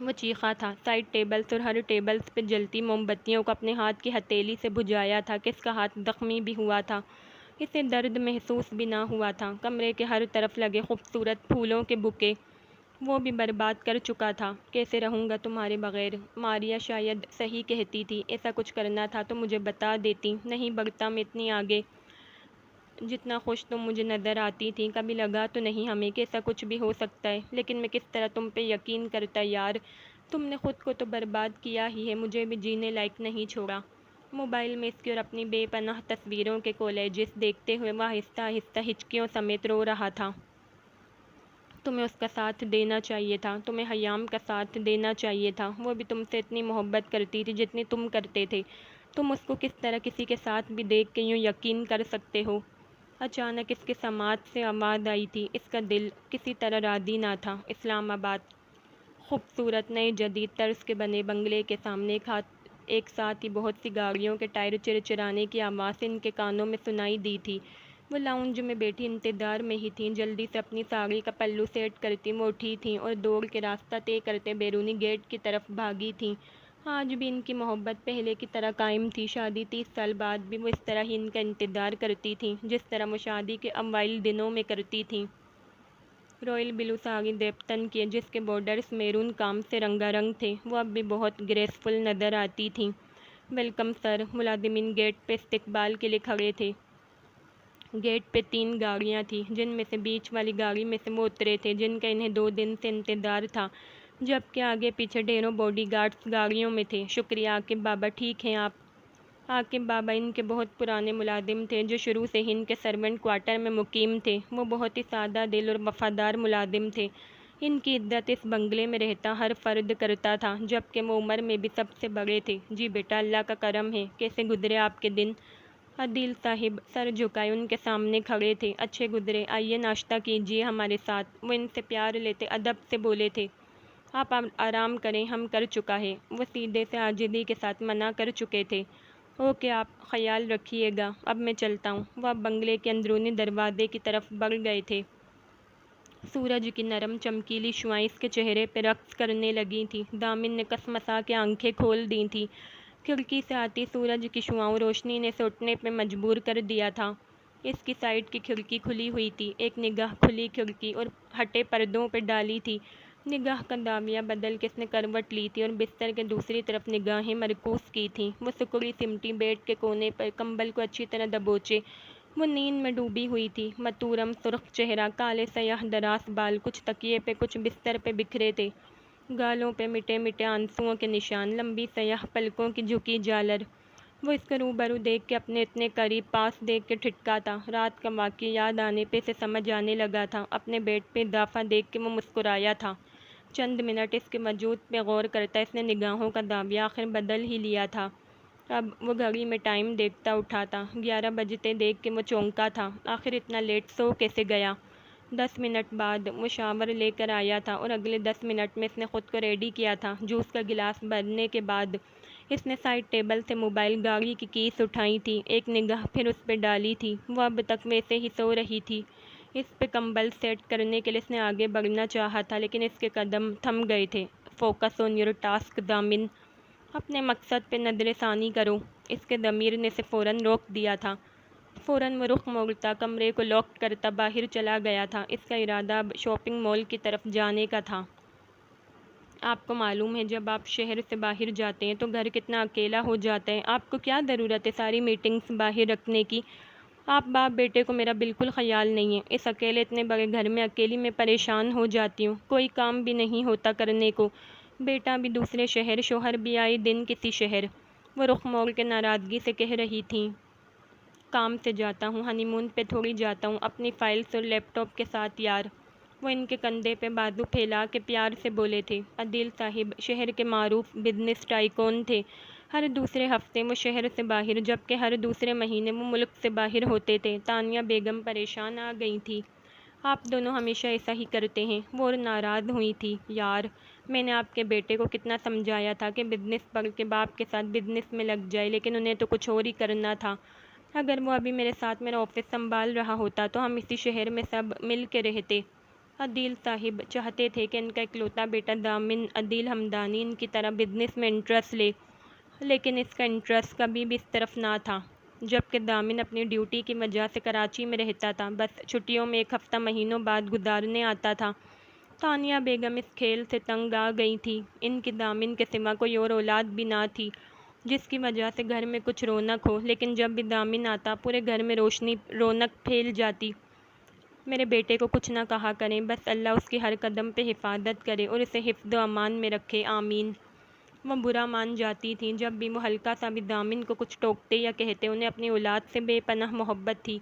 وہ چیخا تھا۔ سائڈ ٹیبلز اور ہر ٹیبلز پہ جلتی موم بتیوں کو اپنے ہاتھ کی ہتھیلی سے بجھایا تھا کہ اس کا ہاتھ زخمی بھی ہوا تھا، اسے درد محسوس بھی نہ ہوا تھا۔ کمرے کے ہر طرف لگے خوبصورت پھولوں کے بکے وہ بھی برباد کر چکا تھا۔ کیسے رہوں گا تمہارے بغیر؟ ماریا شاید صحیح کہتی تھی، ایسا کچھ کرنا تھا تو مجھے بتا دیتی، نہیں بڑھتا میں اتنی آگے۔ جتنا خوش تم مجھے نظر آتی تھی، کبھی لگا تو نہیں ہمیں کہ ایسا کچھ بھی ہو سکتا ہے؟ لیکن میں کس طرح تم پہ یقین کرتا یار؟ تم نے خود کو تو برباد کیا ہی ہے، مجھے بھی جینے لائق نہیں چھوڑا۔ موبائل میں اس کی اور اپنی بے پناہ تصویروں کے کولیجز دیکھتے ہوئے وہ آہستہ آہستہ ہچکیوں سمیت رو رہا تھا۔ تمہیں اس کا ساتھ دینا چاہیے تھا، تمہیں حیام کا ساتھ دینا چاہیے تھا۔ وہ بھی تم سے اتنی محبت کرتی تھی جتنی تم کرتے تھے۔ تم اس کو کس طرح کسی کے ساتھ بھی دیکھ کے یوں یقین کر سکتے ہو؟ اچانک اس کے سماعت سے آواز آئی تھی۔ اس کا دل کسی طرح راضی نہ تھا۔ اسلام آباد۔ خوبصورت نئے جدید طرز کے بنے بنگلے کے سامنے ایک ساتھ ہی بہت سی گاڑیوں کے ٹائر چرچرانے کی آواز ان کے کانوں میں سنائی دی تھی۔ وہ لاؤنج میں بیٹھی انتظار میں ہی تھیں۔ جلدی سے اپنی ساڑی کا پلو سیٹ کرتی وہ اٹھی تھیں اور دوڑ کے راستہ طے کرتے بیرونی گیٹ کی طرف بھاگی تھیں۔ آج بھی ان کی محبت پہلے کی طرح قائم تھی۔ شادی 30 سال بعد بھی وہ اس طرح ہی ان کا انتظار کرتی تھیں، جس طرح وہ شادی کے اوائل دنوں میں کرتی تھیں۔ رائل بلو ساڑی دیپتن کی، جس کے بارڈرز میرون کام سے رنگا رنگ تھے، وہ اب بھی بہت گریسفل نظر آتی تھیں۔ Welcome sir. ملازمین گیٹ پہ استقبال کے لیے کھڑے تھے۔ گیٹ پہ 3 گاڑیاں تھیں، جن میں سے بیچ والی گاڑی میں سے وہ اترے تھے جن کا انہیں 2 دن سے انتظار تھا، جبکہ آگے پیچھے ڈھیروں باڈی گارڈز گاڑیوں میں تھے۔ شکریہ عاقب بابا، ٹھیک ہیں آپ؟ عاقب بابا ان کے بہت پرانے ملازم تھے جو شروع سے ہی ان کے سرونٹ کوارٹر میں مقیم تھے۔ وہ بہت ہی سادہ دل اور وفادار ملازم تھے۔ ان کی عزت اس بنگلے میں رہتا ہر فرد کرتا تھا، جبکہ وہ عمر میں بھی سب سے بڑے تھے۔ جی بیٹا، اللہ کا کرم ہے۔ کیسے گزرے آپ کے دن؟ عدیل صاحب سر جھکائے ان کے سامنے کھڑے تھے۔ اچھے گزرے، آئیے ناشتہ کیجیے ہمارے ساتھ۔ وہ ان سے پیار لیتے ادب سے بولے تھے۔ آپ آرام کریں، ہم کر چکا ہے۔ وہ سیدھے سے عاجزی کے ساتھ منع کر چکے تھے۔ اوکے، آپ خیال رکھیے گا، اب میں چلتا ہوں۔ وہ اب بنگلے کے اندرونی دروازے کی طرف بڑھ گئے تھے۔ سورج کی نرم چمکیلی شعاعیں اس کے چہرے پہ رقص کرنے لگی تھیں۔ دامن نے کسمسا کے آنکھیں کھول دی تھیں۔ کھڑکی سے آتی سورج کی شعاؤں روشنی نے اسے اٹھنے پہ مجبور کر دیا تھا۔ اس کی سائڈ کی کھڑکی کھلی ہوئی تھی۔ ایک نگاہ کھلی کھڑکی اور ہٹے پردوں پہ ڈالی تھی۔ نگاہ کا زاویہ بدل کے اس نے کروٹ لی تھی اور بستر کے دوسری طرف نگاہیں مرکوز کی تھیں۔ وہ سکڑی سمٹی بیڈ کے کونے پر کمبل کو اچھی طرح دبوچے وہ نیند میں ڈوبی ہوئی تھی۔ متورم سرخ چہرہ، کالے سیاہ دراز بال، کچھ تکیے پہ کچھ بستر پہ بکھرے تھے۔ گالوں پہ مٹے مٹے آنسوؤں کے نشان، لمبی سیاہ پلکوں کی جھکی جالر۔ وہ اس کو روبرو دیکھ کے اپنے اتنے قریب پاس دیکھ کے ٹھٹکا تھا۔ رات کا واقعہ یاد آنے پہ اسے سمجھ آنے لگا تھا۔ اپنے بیڈ پہ اضافہ دیکھ کے وہ مسکرایا تھا۔ چند منٹ اس کے وجود پہ غور کرتا اس نے نگاہوں کا زاویہ آخر بدل ہی لیا تھا۔ اب وہ گھڑی میں ٹائم دیکھتا اٹھا تھا۔ 11 بجتے دیکھ کے وہ چونکا تھا۔ آخر اتنا لیٹ سو کیسے گیا؟ 10 منٹ بعد وہ شاور لے کر آیا تھا اور اگلے 10 منٹ میں اس نے خود کو ریڈی کیا تھا۔ جوس کا گلاس بھرنے کے بعد اس نے سائڈ ٹیبل سے موبائل گاڑی کی کیس اٹھائی تھی۔ ایک نگاہ پھر اس پہ ڈالی تھی۔ وہ اب تک ویسے ہی سو رہی تھی۔ اس پہ کمبل سیٹ کرنے کے لیے اس نے آگے بڑھنا چاہا تھا لیکن اس کے قدم تھم گئے تھے۔ فوکس آن یور ٹاسک دامن، اپنے مقصد پہ نظر ثانی کرو۔ اس کے ضمیر نے اسے فوراً روک دیا تھا۔ فوراً وہ رخ موڑتا، کمرے کو لاک کرتا باہر چلا گیا تھا۔ اس کا ارادہ اب شاپنگ مال کی طرف جانے کا تھا۔ آپ کو معلوم ہے جب آپ شہر سے باہر جاتے ہیں تو گھر کتنا اکیلا ہو جاتا ہے۔ آپ کو کیا ضرورت ہے ساری میٹنگز باہر رکھنے کی؟ آپ باپ بیٹے کو میرا بالکل خیال نہیں ہے۔ اس اکیلے اتنے بڑے گھر میں اکیلی میں پریشان ہو جاتی ہوں۔ کوئی کام بھی نہیں ہوتا کرنے کو۔ بیٹا بھی دوسرے شہر، شوہر بھی آئے دن کسی شہر۔ وہ رخ موڑ کے ناراضگی سے کہہ رہی تھیں۔ کام سے جاتا ہوں، ہنی مون پہ تھوڑی جاتا ہوں، اپنی فائلز اور لیپ ٹاپ کے ساتھ یار۔ وہ ان کے کندھے پہ بازو پھیلا کے پیار سے بولے تھے۔ عدیل صاحب شہر کے معروف بزنس ٹائکون تھے۔ ہر دوسرے ہفتے وہ شہر سے باہر جبکہ ہر دوسرے مہینے وہ ملک سے باہر ہوتے تھے۔ تانیہ بیگم پریشان آ گئی تھی۔ آپ دونوں ہمیشہ ایسا ہی کرتے ہیں۔ وہ اور ناراض ہوئی تھی۔ یار، میں نے آپ کے بیٹے کو کتنا سمجھایا تھا کہ بزنس پڑھ کے باپ کے ساتھ بزنس میں لگ جائے لیکن انہیں تو کچھ اور ہی کرنا تھا۔ اگر وہ ابھی میرے ساتھ میرا آفس سنبھال رہا ہوتا تو ہم اسی شہر میں سب مل کے رہتے۔ عدیل صاحب چاہتے تھے کہ ان کا اکلوتا بیٹا دامن عدیل ہمدانی ان کی طرح بزنس میں انٹرسٹ لے لیکن اس کا انٹرسٹ کبھی بھی اس طرف نہ تھا۔ جبکہ دامن اپنی ڈیوٹی کی وجہ سے کراچی میں رہتا تھا، بس چھٹیوں میں ایک ہفتہ مہینوں بعد گزارنے آتا تھا۔ تانیہ بیگم اس کھیل سے تنگ آ گئی تھی۔ ان کی دامن کے سوا کوئی اور اولاد بھی نہ تھی جس کی وجہ سے گھر میں کچھ رونق ہو، لیکن جب بھی دامن آتا پورے گھر میں روشنی رونق پھیل جاتی۔ میرے بیٹے کو کچھ نہ کہا کریں، بس اللہ اس کی ہر قدم پہ حفاظت کرے اور اسے حفظ و امان میں رکھے، آمین۔ وہ برا مان جاتی تھیں جب بھی وہ ہلکا سا بھی دامن کو کچھ ٹوکتے یا کہتے۔ انہیں اپنی اولاد سے بے پناہ محبت تھی۔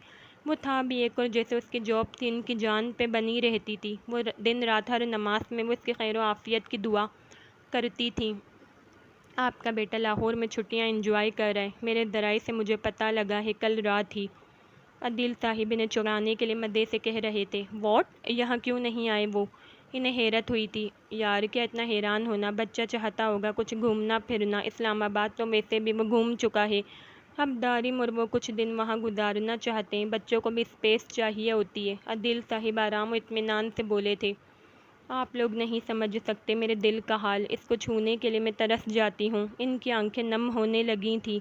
وہ تھا بھی ایک اور جیسے اس کی جاب تھی ان کی جان پہ بنی رہتی تھی۔ وہ دن رات ہر نماز میں وہ اس کی خیر و عافیت کی دعا کرتی تھیں۔ آپ کا بیٹا لاہور میں چھٹیاں انجوائے کر رہا ہے، میرے ذرائع سے مجھے پتہ لگا ہے، کل رات ہی۔ عدیل صاحب انہیں چڑھانے کے لیے مزے سے کہہ رہے تھے۔ واٹ؟ یہاں کیوں نہیں آئے وہ؟ انہیں حیرت ہوئی تھی۔ یار کیا اتنا حیران ہونا، بچہ چاہتا ہوگا کچھ گھومنا پھرنا، اسلام آباد تو ویسے بھی وہ گھوم چکا ہے، اب دارم اور وہ کچھ دن وہاں گزارنا چاہتے ہیں، بچوں کو بھی اسپیس چاہیے ہوتی ہے۔ عدیل صاحب آرام و اطمینان سے بولے تھے۔ آپ لوگ نہیں سمجھ سکتے میرے دل کا حال، اس کو چھونے کے لیے میں ترس جاتی ہوں۔ ان کی آنکھیں نم ہونے لگی تھیں۔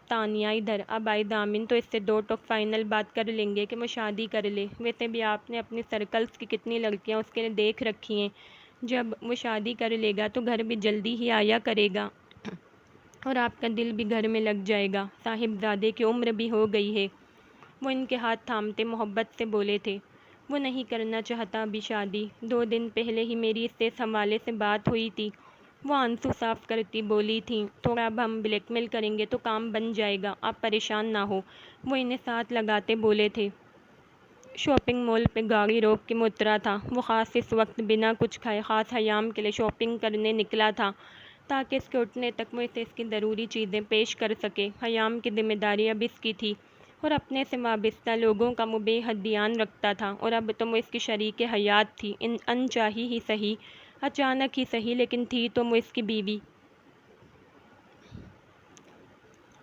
تانیہ ادھر، اب آئی دامن تو اس سے دو ٹوک فائنل بات کر لیں گے کہ وہ شادی کر لے۔ ویسے بھی آپ نے اپنی سرکلز کی کتنی لڑکیاں اس کے لیے دیکھ رکھی ہیں، جب وہ شادی کر لے گا تو گھر بھی جلدی ہی آیا کرے گا اور آپ کا دل بھی گھر میں لگ جائے گا۔ صاحبزادے کی عمر بھی ہو گئی ہے۔ وہ ان کے ہاتھ تھامتے محبت سے بولے تھے۔ وہ نہیں کرنا چاہتا ابھی شادی، 2 دن پہلے ہی میری اس سے اس حوالے سے بات ہوئی تھی۔ وہ آنسو صاف کرتی بولی تھیں۔ تھوڑا اب ہم بلیک میل کریں گے تو کام بن جائے گا، آپ پریشان نہ ہو۔ وہ انہیں ساتھ لگاتے بولے تھے۔ شاپنگ مال پہ گاڑی روک کے اترا تھا۔ وہ خاص اس وقت بنا کچھ کھائے خاص ایام کے لیے شاپنگ کرنے نکلا تھا۔ تاکہ اس کے اٹھنے تک وہ اسے اس کی ضروری چیزیں پیش کر سکے۔ حیام کی ذمہ داری اب اس کی تھی اور اپنے سے وابستہ لوگوں کا وہ بے حد دھیان رکھتا تھا، اور اب تو وہ اس کی شریک حیات تھی، انچاہی ہی صحیح، اچانک ہی صحیح، لیکن تھی تو وہ اس کی بیوی۔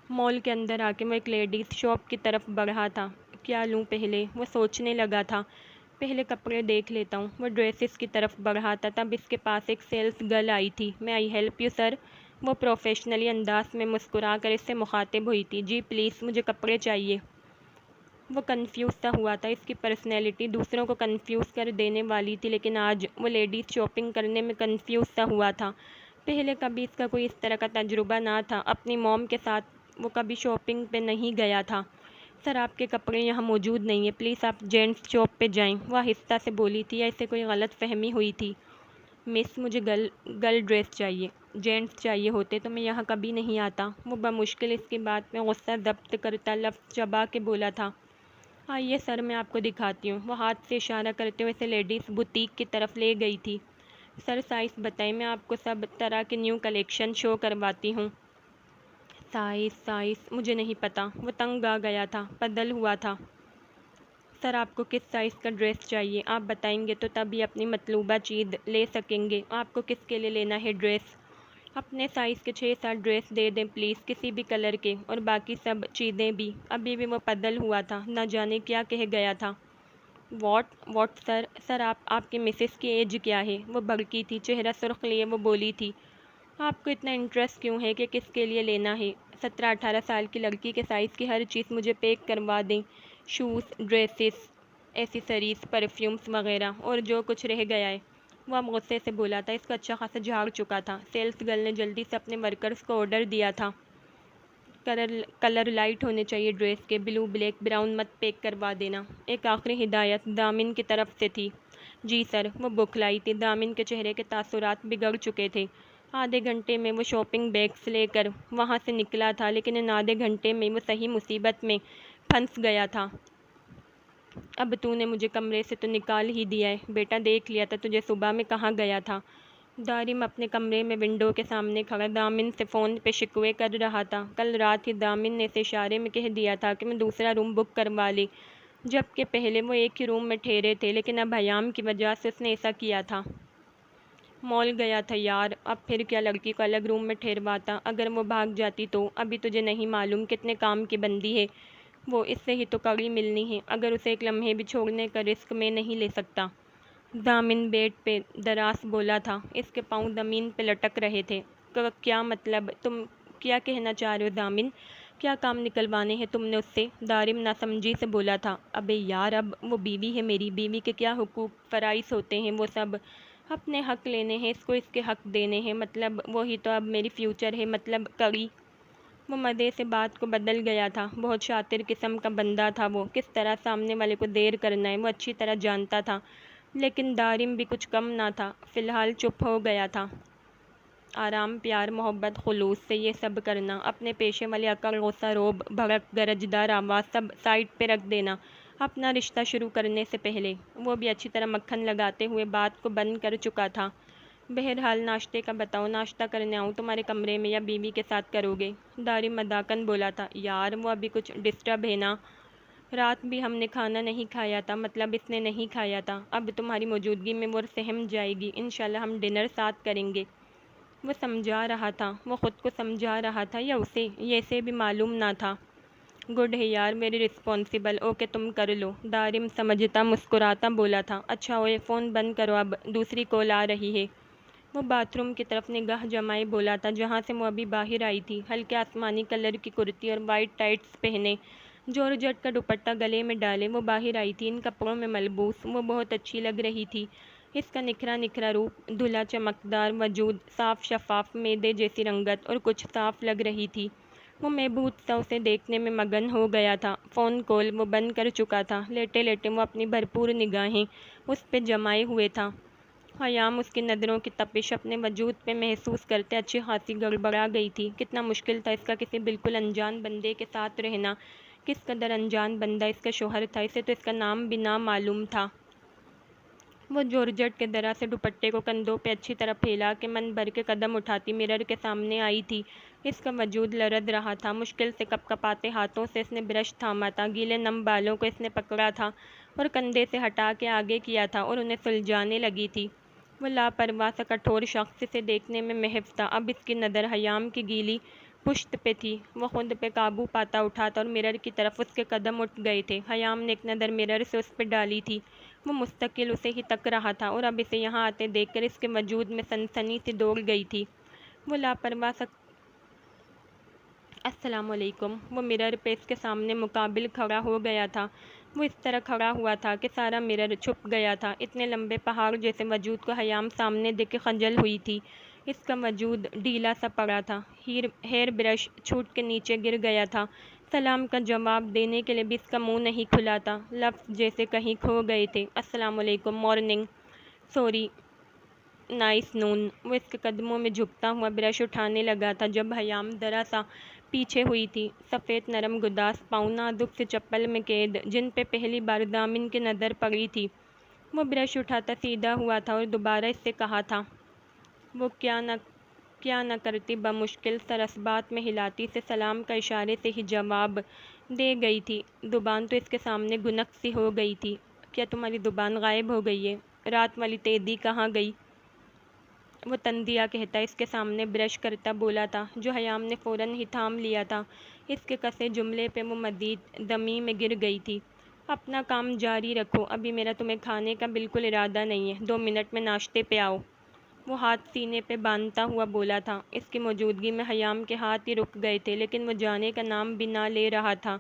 مال کے اندر آ کے وہ ایک لیڈیز شاپ کی طرف بڑھا تھا۔ کیا لوں پہلے، وہ سوچنے لگا تھا۔ پہلے کپڑے دیکھ لیتا ہوں۔ وہ ڈریسز کی طرف بڑھا تھا، تب اس کے پاس ایک سیلز گرل آئی تھی۔ میں آئی ہیلپ یو سر؟ وہ پروفیشنلی انداز میں مسکرا کر اس سے مخاطب ہوئی تھی۔ جی پلیز، مجھے کپڑے چاہیے۔ وہ کنفیوز سا ہوا تھا۔ اس کی پرسنالٹی دوسروں کو کنفیوز کر دینے والی تھی، لیکن آج وہ لیڈیز شاپنگ کرنے میں کنفیوز سا ہوا تھا۔ پہلے کبھی اس کا کوئی اس طرح کا تجربہ نہ تھا۔ اپنی موم کے ساتھ وہ کبھی شاپنگ پہ نہیں گیا تھا۔ سر آپ کے کپڑے یہاں موجود نہیں ہیں، پلیز آپ جینٹس شاپ پہ جائیں، وہ آہستہ سے بولی تھی، یا اسے کوئی غلط فہمی ہوئی تھی؟ مس، مجھے گرل ڈریس چاہیے، جینٹس چاہیے ہوتے تو میں یہاں کبھی نہیں آتا۔ وہ بمشکل اس کی بات میں غصہ ضبط کرتا لفظ چبا کے بولا تھا۔ آئیے سر، میں آپ کو دکھاتی ہوں۔ وہ ہاتھ سے اشارہ کرتے ہوئے اسے لیڈیز بوتیک کی طرف لے گئی تھی۔ سر سائز بتائیں، میں آپ کو سب طرح کے نیو کلیکشن شو کرواتی ہوں۔ سائز مجھے نہیں پتہ۔ وہ تنگ آ گیا تھا، پدل ہوا تھا۔ سر آپ کو کس سائز کا ڈریس چاہیے؟ آپ بتائیں گے تو تب ہی اپنی مطلوبہ چیز لے سکیں گے۔ آپ کو کس کے لیے لینا ہے ڈریس؟ اپنے سائز کے 6-7 ڈریس دے دیں پلیز، کسی بھی کلر کے، اور باقی سب چیزیں بھی۔ ابھی بھی وہ پدل ہوا تھا، نہ جانے کیا کہہ گیا تھا۔ واٹ سر آپ کی مسز کی ایج کیا ہے؟ وہ بھڑکی تھی، چہرہ سرخ لیے وہ بولی تھی۔ آپ کو اتنا انٹرسٹ کیوں ہے کہ کس کے لیے لینا ہے؟ 17-18 سال کی لڑکی کے سائز کی ہر چیز مجھے پیک کروا دیں، شوز، ڈریسز، ایسیسریز، پرفیومز وغیرہ، اور جو کچھ رہ گیا ہے۔ وہ اب غصے سے بولا تھا، اس کو اچھا خاصا جھاڑ چکا تھا۔ سیلز گرل نے جلدی سے اپنے ورکرز کو آرڈر دیا تھا، کلر لائٹ ہونے چاہیے ڈریس کے، بلو، بلیک، براؤن مت پیک کروا دینا۔ ایک آخری ہدایت دامن کی طرف سے تھی۔ جی سر۔ وہ بوکھلائی تھی، دامن کے چہرے کے تاثرات بگڑ چکے تھے۔ آدھے گھنٹے میں وہ شاپنگ بیگز لے کر وہاں سے نکلا تھا، لیکن ان آدھے گھنٹے میں وہ صحیح مصیبت میں پھنس گیا تھا۔ اب تو نے مجھے کمرے سے تو نکال ہی دیا ہے بیٹا، دیکھ لیا تھا تجھے صبح میں کہاں گیا تھا۔ دارم اپنے کمرے میں ونڈو کے سامنے کھڑا دامن سے فون پہ شکوے کر رہا تھا۔ کل رات ہی دامن نے اسے اشارے میں کہہ دیا تھا کہ میں دوسرا روم بک کروا لے، جبکہ پہلے وہ ایک ہی روم میں ٹھہرے تھے، لیکن اب حیام کی وجہ سے اس نے ایسا کیا تھا۔ مال گیا تھا یار، اب پھر کیا لڑکی کو الگ روم میں ٹھہرواتا؟ اگر وہ بھاگ جاتی تو؟ ابھی تجھے نہیں معلوم کتنے کام کی بندی ہے وہ، اس سے ہی تو کڑی ملنی ہے، اگر اسے ایک لمحے بھی چھوڑنے کا رسک میں نہیں لے سکتا۔ دامن بیڈ پہ دراز بولا تھا، اس کے پاؤں زمین پہ لٹک رہے تھے۔ کیا مطلب؟ تم کیا کہنا چاہ رہے ہو دامن؟ کیا کام نکلوانے ہیں تم نے اس سے؟ دارم ناسمجھی سے بولا تھا۔ ابے یار، اب وہ بیوی ہے میری، بیوی کے کیا حقوق فرائض ہوتے ہیں، وہ سب اپنے حق لینے ہیں، اس کو اس کے حق دینے ہیں، مطلب وہی تو اب میری فیوچر ہے، مطلب کڑی۔ وہ مزے سے بات کو بدل گیا تھا، بہت شاطر قسم کا بندہ تھا وہ، کس طرح سامنے والے کو دیر کرنا ہے وہ اچھی طرح جانتا تھا، لیکن دارم بھی کچھ کم نہ تھا، فی الحال چپ ہو گیا تھا۔ آرام، پیار، محبت، خلوص سے یہ سب کرنا، اپنے پیشے والے عقل، غصہ، روب، بھڑک، گرجدار آواز سب سائڈ پہ رکھ دینا اپنا رشتہ شروع کرنے سے پہلے۔ وہ بھی اچھی طرح مکھن لگاتے ہوئے بات کو بند کر چکا تھا۔ بہرحال ناشتے کا بتاؤ، ناشتہ کرنے آؤں تمہارے کمرے میں یا بیوی کے ساتھ کرو گے؟ دارم مذاقاً بولا تھا۔ یار وہ ابھی کچھ ڈسٹرب ہے نا، رات بھی ہم نے کھانا نہیں کھایا تھا، مطلب اس نے نہیں کھایا تھا، اب تمہاری موجودگی میں وہ سہم جائے گی، انشاءاللہ ہم ڈنر ساتھ کریں گے۔ وہ سمجھا رہا تھا، وہ خود کو سمجھا رہا تھا یا اسے، یہ اسے بھی معلوم نہ تھا۔ گڈ ہے یار، ویری رسپانسبل، اوکے تم کر لو، دارم سمجھتا مسکراتا بولا تھا۔ اچھا ہوئے فون بند کرو، اب دوسری کال آ رہی ہے۔ وہ باتھ روم کی طرف نگاہ جمائے بولا تھا، جہاں سے وہ ابھی باہر آئی تھی، ہلکے آسمانی کلر کی کرتی اور وائٹ ٹائٹس پہنے، جارجٹ کا دوپٹہ گلے میں ڈالے وہ باہر آئی تھی۔ ان کپڑوں میں ملبوس وہ بہت اچھی لگ رہی تھی، اس کا نکھرا نکھرا روپ، دھلا چمکدار وجود، صاف شفاف میدے جیسی رنگت، اور کچھ صاف لگ رہی تھی۔ وہ محبوب سا اسے دیکھنے میں مگن ہو گیا تھا۔ فون کال وہ بند کر چکا تھا، لیٹے لیٹے وہ اپنی بھرپور نگاہیں اس پہ جمائے ہوئے تھا۔ حیام اس کی نظروں کی تپش اپنے وجود پہ محسوس کرتے اچھی خاصی گڑبڑا گئی تھی۔ کتنا مشکل تھا اس کا کسی بالکل انجان بندے کے ساتھ رہنا، کس قدر انجان بندہ اس کا شوہر تھا، اسے تو اس کا نام بھی نہ معلوم تھا۔ وہ جورجٹ کے درا سے دوپٹے کو کندھوں پہ اچھی طرح پھیلا کے من بھر کے قدم اٹھاتی مرر کے سامنے آئی تھی۔ اس کا وجود لرز رہا تھا، مشکل سے کپ کپاتے ہاتھوں سے اس نے برش تھاما تھا، گیلے نم بالوں کو اس نے پکڑا تھا اور کندھے سے ہٹا کے آگے کیا تھا اور انہیں سلجھانے لگی تھی۔ وہ لاپرواہ سا کٹھور شخص اسے دیکھنے میں محو تھا، اب اس کی نظر حیام کی گیلی پشت پہ تھی۔ وہ خود پہ قابو پاتا اٹھا تھا اور مرر کی طرف اس کے قدم اٹھ گئے تھے۔ حیام نے ایک نظر مرر سے اس پہ ڈالی تھی، وہ مستقل اسے ہی تک رہا تھا اور اب اسے یہاں آتے دیکھ کر اس کے وجود میں سنسنی سی دوڑ گئی تھی۔ وہ لاپرواہ سا السلام علیکم۔ وہ مرر پہ اس کے سامنے مقابل کھڑا ہو گیا تھا۔ وہ اس طرح کھڑا ہوا تھا کہ سارا مرر چھپ گیا تھا۔ اتنے لمبے پہاڑ جیسے وجود کو حیام سامنے دیکھ کے خجل ہوئی تھی۔ اس کا وجود ڈھیلا سا پڑا تھا، ہیئر برش چھوٹ کے نیچے گر گیا تھا۔ سلام کا جواب دینے کے لیے بھی اس کا منہ نہیں کھلا تھا، لفظ جیسے کہیں کھو گئے تھے۔ السلام علیکم، مارننگ، سوری، نائس نون۔ وہ اس کے قدموں میں جھکتا ہوا برش اٹھانے لگا تھا جب حیام ذرا سا پیچھے ہوئی تھی۔ سفید نرم گداز پاؤں نازک سے چپل میں قید، جن پہ پہلی بار دامن کی نظر پڑی تھی۔ وہ برش اٹھاتا سیدھا ہوا تھا اور دوبارہ اس سے کہا تھا۔ وہ کیا نہ کرتی، بمشکل سرسبات میں ہلاتی سے سلام کا اشارے سے ہی جواب دے گئی تھی۔ زبان تو اس کے سامنے گنک سی ہو گئی تھی۔ کیا تمہاری زبان غائب ہو گئی ہے؟ رات والی تیدی کہاں گئی؟ وہ تنزیہ کہتا اس کے سامنے برش کرتا بولا تھا، جو حیام نے فوراً ہی تھام لیا تھا۔ اس کے کسے جملے پہ وہ مزید دمی میں گر گئی تھی۔ اپنا کام جاری رکھو، ابھی میرا تمہیں کھانے کا بالکل ارادہ نہیں ہے، 2 منٹ میں ناشتے پہ آؤ۔ وہ ہاتھ سینے پہ باندھتا ہوا بولا تھا۔ اس کی موجودگی میں حیام کے ہاتھ ہی رک گئے تھے، لیکن وہ جانے کا نام بھی نہ لے رہا تھا۔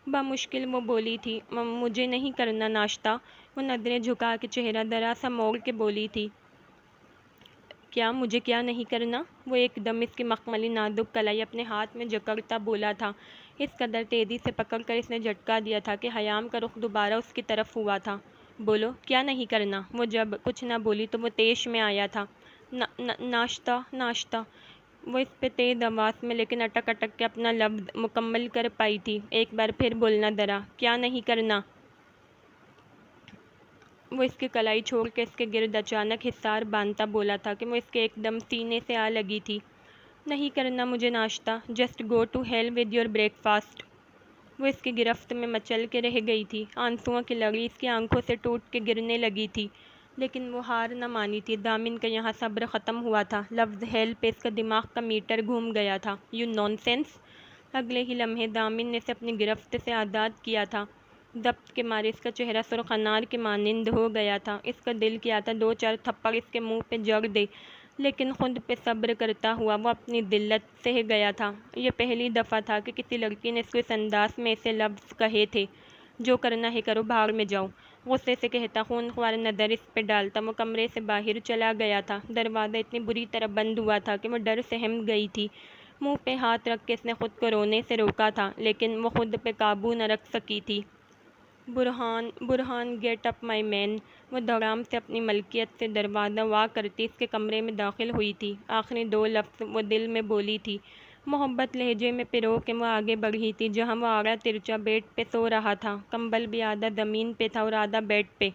بمشکل وہ بولی تھی، مجھے نہیں کرنا ناشتہ۔ وہ نظریں جھکا کے چہرہ ذرا سا موڑ کے بولی تھی، کیا مجھے کیا نہیں کرنا؟ وہ ایک دم اس کی مخملی نازک کلائی اپنے ہاتھ میں جکڑتا بولا تھا۔ اس قدر تیزی سے پکڑ کر اس نے جھٹکا دیا تھا کہ حیام کا رخ دوبارہ اس کی طرف ہوا تھا۔ بولو، کیا نہیں کرنا؟ وہ جب کچھ نہ بولی تو وہ طیش میں آیا تھا۔ ناشتہ۔ وہ اس پہ تیز آواز میں لیکن اٹک اٹک کے اپنا لفظ مکمل کر پائی تھی۔ ایک بار پھر بولنا ذرا، کیا نہیں کرنا؟ وہ اس کی کلائی چھوڑ کے اس کے گرد اچانک حصار باندھتا بولا تھا کہ وہ اس کے ایک دم سینے سے آ لگی تھی۔ نہیں کرنا مجھے ناشتہ، just go to hell with your breakfast فاسٹ۔ وہ اس کی گرفت میں مچل کے رہ گئی تھی۔ آنسوؤں کی لڑی اس کی آنکھوں سے ٹوٹ کے گرنے لگی تھی، لیکن وہ ہار نہ مانی تھی۔ دامن کا یہاں صبر ختم ہوا تھا۔ لفظ ہیل پہ اس کا دماغ کا میٹر گھوم گیا تھا۔ You non sense. اگلے ہی لمحے دامن نے اسے اپنی گرفت سے آزاد کیا تھا۔ ضبط کے مارے اس کا چہرہ سرخ انار کے مانند ہو گیا تھا۔ اس کا دل کیا تھا 2-4 تھپڑ اس کے منہ پہ جڑ دے، لیکن خود پہ صبر کرتا ہوا وہ اپنی ذلت سہ گیا تھا۔ یہ پہلی دفعہ تھا کہ کسی لڑکی نے اس کو اس انداز میں ایسے لفظ کہے تھے، جو کرنا ہے کرو، بھاڑ میں جاؤ۔ غصے سے کہتا، خونخوار نظر اس پہ ڈالتا، وہ کمرے سے باہر چلا گیا تھا۔ دروازہ اتنی بری طرح بند ہوا تھا کہ وہ ڈر سہم گئی تھی۔ منہ پہ ہاتھ رکھ کے اس نے خود کو رونے سے روکا تھا، لیکن وہ خود پہ قابو نہ رکھ سکی تھی۔ برہان، گیٹ اپ مائی مین۔ وہ دھڑام سے اپنی ملکیت سے دروازہ وا کرتی اس کے کمرے میں داخل ہوئی تھی۔ آخری 2 لفظ وہ دل میں بولی تھی۔ محبت لہجے میں پرو کے وہ آگے بڑھی تھی جہاں وہ آڑا ترچا بیڈ پہ سو رہا تھا، کمبل بھی آدھا زمین پہ تھا اور آدھا بیڈ پہ۔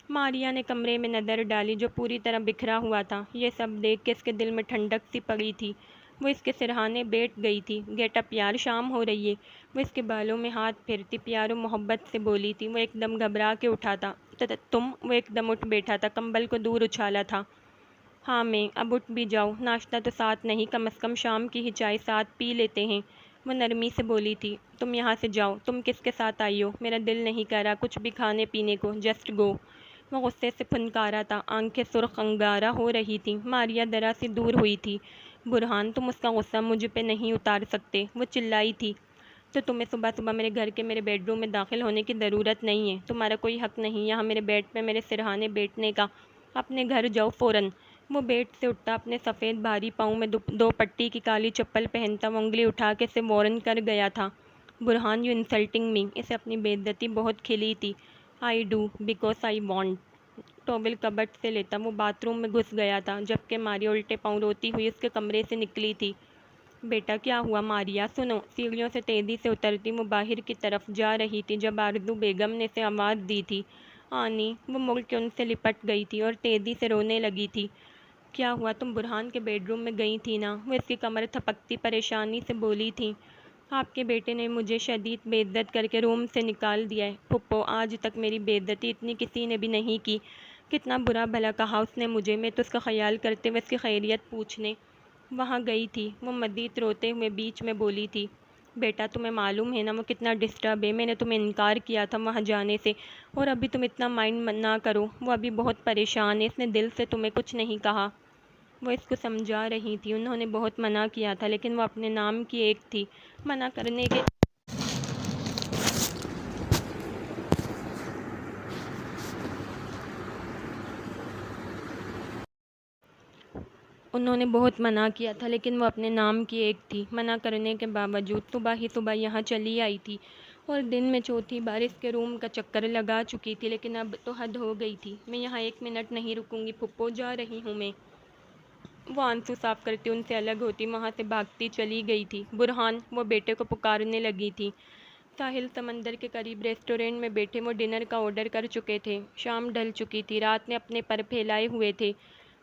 ماریا نے کمرے میں نظر ڈالی جو پوری طرح بکھرا ہوا تھا۔ یہ سب دیکھ کے اس کے دل میں ٹھنڈک سی پڑی تھی۔ وہ اس کے سرہانے بیٹھ گئی تھی۔ گیٹ اپ یار، شام ہو رہی ہے۔ وہ اس کے بالوں میں ہاتھ پھیرتی پیار و محبت سے بولی تھی۔ وہ ایک دم گھبرا کے اٹھا تھا۔ تم؟ وہ ایک دم اٹھ بیٹھا تھا، کمبل کو دور اچھالا تھا۔ ہاں میں، اب اٹھ بھی جاؤ، ناشتہ تو ساتھ نہیں، کم از کم شام کی ہی چائے ساتھ پی لیتے ہیں۔ وہ نرمی سے بولی تھی۔ تم یہاں سے جاؤ، تم کس کے ساتھ آئی ہو؟ میرا دل نہیں کر رہا کچھ بھی کھانے پینے کو، جسٹ گو۔ وہ غصے سے پھنکارا تھا، آنکھیں سرخ انگارہ ہو رہی تھیں۔ ماریا ذرا سی دور ہوئی تھی۔ برہان، تم اس کا غصہ مجھ پہ نہیں اتار سکتے، وہ چلائی تھی۔ تو تمہیں صبح صبح میرے گھر کے میرے بیڈ روم میں داخل ہونے کی ضرورت نہیں ہے، تمہارا کوئی حق نہیں یہاں میرے بیڈ پہ میرے سرہانے بیٹھنے کا، اپنے گھر جاؤ فوراً۔ وہ بیڈ سے اٹھتا، اپنے سفید بھاری پاؤں میں 2 پٹی کی کالی چپل پہنتا وہ انگلی اٹھا کے اسے وارن کر گیا تھا۔ Burhan, you insulting me. اسے اپنی بے عزتی بہت کھلی تھی۔ I do because I want. Towel کبٹ سے لیتا وہ باتھ روم میں گھس گیا تھا، جبکہ ماریا الٹے پاؤں روتی ہوئی اس کے کمرے سے نکلی تھی۔ بیٹا کیا ہوا؟ ماریا سنو۔ سیڑھیوں سے تیزی سے اترتی وہ باہر کی طرف جا رہی تھی جب آرزو بیگم نے اسے آواز دی تھی۔ آنی وہ مڑ کے ان سے لپٹ گئی تھی اور تیزی سے رونے لگی تھی۔ کیا ہوا؟ تم برہان کے بیڈ روم میں گئی تھی نا؟ وہ اس کی کمر تھپکتی پریشانی سے بولی تھی۔ آپ کے بیٹے نے مجھے شدید بے عزت کر کے روم سے نکال دیا ہے پھپھو، آج تک میری بے عزتی اتنی کسی نے بھی نہیں کی۔ کتنا برا بھلا کہا اس نے مجھے۔ میں تو اس کا خیال کرتے ہوئے اس کی خیریت پوچھنے وہاں گئی تھی۔ وہ مزید روتے ہوئے بیچ میں بولی تھی، بیٹا تمہیں معلوم ہے نا وہ کتنا ڈسٹرب ہے، میں نے تمہیں انکار کیا تھا وہاں جانے سے، اور ابھی تم اتنا مائنڈ نہ کرو، وہ ابھی بہت پریشان ہے، اس نے دل سے تمہیں کچھ نہیں کہا۔ وہ اس کو سمجھا رہی تھی، انہوں نے بہت منع کیا تھا لیکن وہ اپنے نام کی ایک تھی، منع کرنے کے انہوں نے بہت منع کیا تھا لیکن وہ اپنے نام کی ایک تھی، منع کرنے کے باوجود صبح ہی صبح یہاں چلی آئی تھی اور دن میں چوتھی بار اس کے روم کا چکر لگا چکی تھی، لیکن اب تو حد ہو گئی تھی۔ میں یہاں 1 منٹ نہیں رکوں گی پھپھو، جا رہی ہوں میں۔ وہ آنسو صاف کرتی ان سے الگ ہوتی وہاں سے بھاگتی چلی گئی تھی۔ برہان، وہ بیٹے کو پکارنے لگی تھی۔ ساحل سمندر کے قریب ریسٹورینٹ میں بیٹھے وہ ڈنر کا آرڈر کر چکے تھے۔ شام ڈھل چکی تھی، رات نے اپنے پر پھیلائے ہوئے تھے۔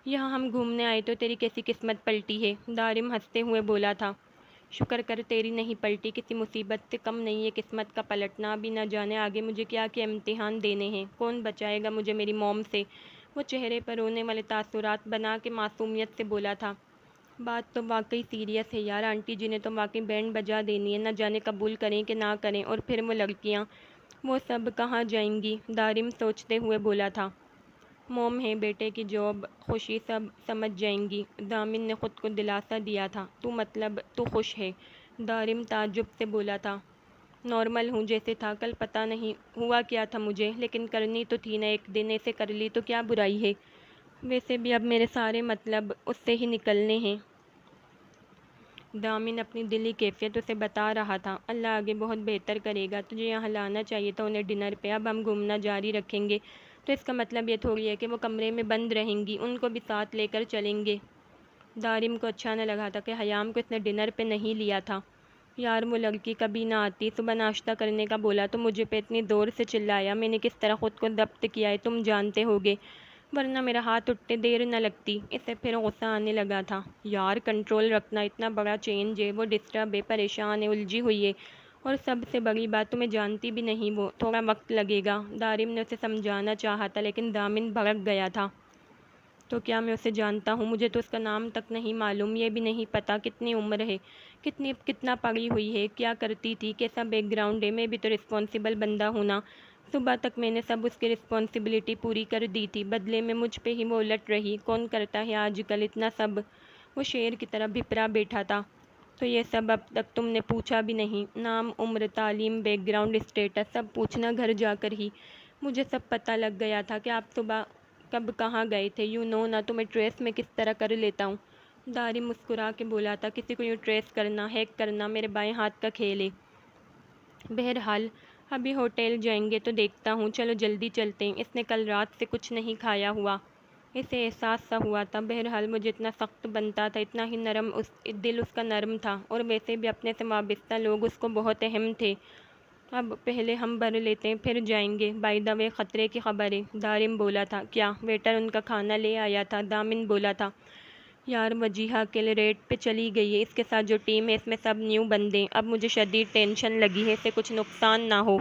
یہاں ہم گھومنے آئے تو تیری کیسی قسمت پلٹی ہے، دارم ہنستے ہوئے بولا تھا۔ شکر کر تیری نہیں پلٹی، کسی مصیبت سے کم نہیں ہے قسمت کا پلٹنا، ابھی نہ جانے آگے مجھے کیا کیا امتحان دینے ہیں، کون بچائے گا مجھے میری موم سے۔ وہ چہرے پر رونے والے تاثرات بنا کے معصومیت سے بولا تھا، بات تو واقعی سیریس ہے یار، آنٹی جی نے تو واقعی بینڈ بجا دینی ہے، نہ جانے قبول کریں کہ نہ کریں، اور پھر وہ لڑکیاں، وہ سب کہاں جائیں گی؟ دارم سوچتے ہوئے بولا تھا۔ موم ہے، بیٹے کی جاب، خوشی سب سمجھ جائیں گی۔ دامن نے خود کو دلاسا دیا تھا۔ تو مطلب تو خوش ہے؟ دارم تعجب سے بولا تھا۔ نارمل ہوں جیسے تھا کل، پتہ نہیں ہوا کیا تھا مجھے، لیکن کرنی تو تھی نا ایک دن، ایسے کر لی تو کیا برائی ہے؟ ویسے بھی اب میرے سارے مطلب اس سے ہی نکلنے ہیں۔ دامن اپنی دلی کیفیت اسے بتا رہا تھا۔ اللہ آگے بہت بہتر کرے گا، تجھے یہاں لانا چاہیے تھا انہیں ڈنر پہ، اب ہم گھومنا جاری رکھیں گے تو اس کا مطلب یہ تھوڑی ہے کہ وہ کمرے میں بند رہیں گی، ان کو بھی ساتھ لے کر چلیں گے۔ دارم کو اچھا نہ لگا تھا کہ حیام کو اس نے ڈنر پہ نہیں لیا تھا۔ یار وہ لڑکی کبھی نہ آتی، صبح ناشتہ کرنے کا بولا تو مجھے پہ اتنی زور سے چلایا، میں نے کس طرح خود کو ضبط کیا ہے تم جانتے ہوگے، ورنہ میرا ہاتھ اٹھتے دیر نہ لگتی۔ اسے پھر غصہ آنے لگا تھا۔ یار کنٹرول رکھنا، اتنا بڑا چینج ہے، وہ ڈسٹرب ہے، پریشان ہے، الجھی ہوئی ہے، اور سب سے بڑی بات تمہیں جانتی بھی نہیں وہ، تھوڑا وقت لگے گا۔ دارم نے اسے سمجھانا چاہا تھا لیکن دامن بھڑک گیا تھا۔ تو کیا میں اسے جانتا ہوں؟ مجھے تو اس کا نام تک نہیں معلوم، یہ بھی نہیں پتہ کتنی عمر ہے، کتنا پڑھی ہوئی ہے، کیا کرتی تھی، کیسا بیک گراؤنڈ ہے، میں بھی تو رسپانسبل بندہ ہوں نا۔ صبح تک میں نے سب اس کی رسپانسبلٹی پوری کر دی تھی، بدلے میں مجھ پہ ہی وہ الٹ رہی، کون کرتا ہے آج کل اتنا سب؟ وہ شیر کی طرح بھپرا بیٹھا تھا۔ تو یہ سب اب تک تم نے پوچھا بھی نہیں؟ نام، عمر، تعلیم، بیک گراؤنڈ، اسٹیٹس، سب پوچھنا گھر جا کر ہی؟ مجھے سب پتہ لگ گیا تھا کہ آپ صبح کب کہاں گئے تھے، یو نو نا، تمہیں ٹریس میں کس طرح کر لیتا ہوں۔ دارم مسکرا کے بولا تھا، کسی کو یوں ٹریس کرنا، ہیک کرنا میرے بائیں ہاتھ کا کھیل ہے۔ بہرحال ابھی ہوٹل جائیں گے تو دیکھتا ہوں، چلو جلدی چلتے ہیں، اس نے کل رات سے کچھ نہیں کھایا ہوا، اسے احساس سا ہوا تھا۔ بہرحال وہ جتنا سخت بنتا تھا اتنا ہی نرم دل اس کا نرم تھا، اور ویسے بھی اپنے سے وابستہ لوگ اس کو بہت اہم تھے۔ اب پہلے ہم بھر لیتے ہیں پھر جائیں گے، بائی دا وے خطرے کی خبر ہے، دارم بولا تھا۔ کیا؟ ویٹر ان کا کھانا لے آیا تھا، دامن بولا تھا۔ یار وجیہہ اکیلے ریٹ پہ چلی گئی ہے، اس کے ساتھ جو ٹیم ہے اس میں سب نیو بندے، اب مجھے شدید ٹینشن لگی ہے، اسے کچھ نقصان نہ ہو۔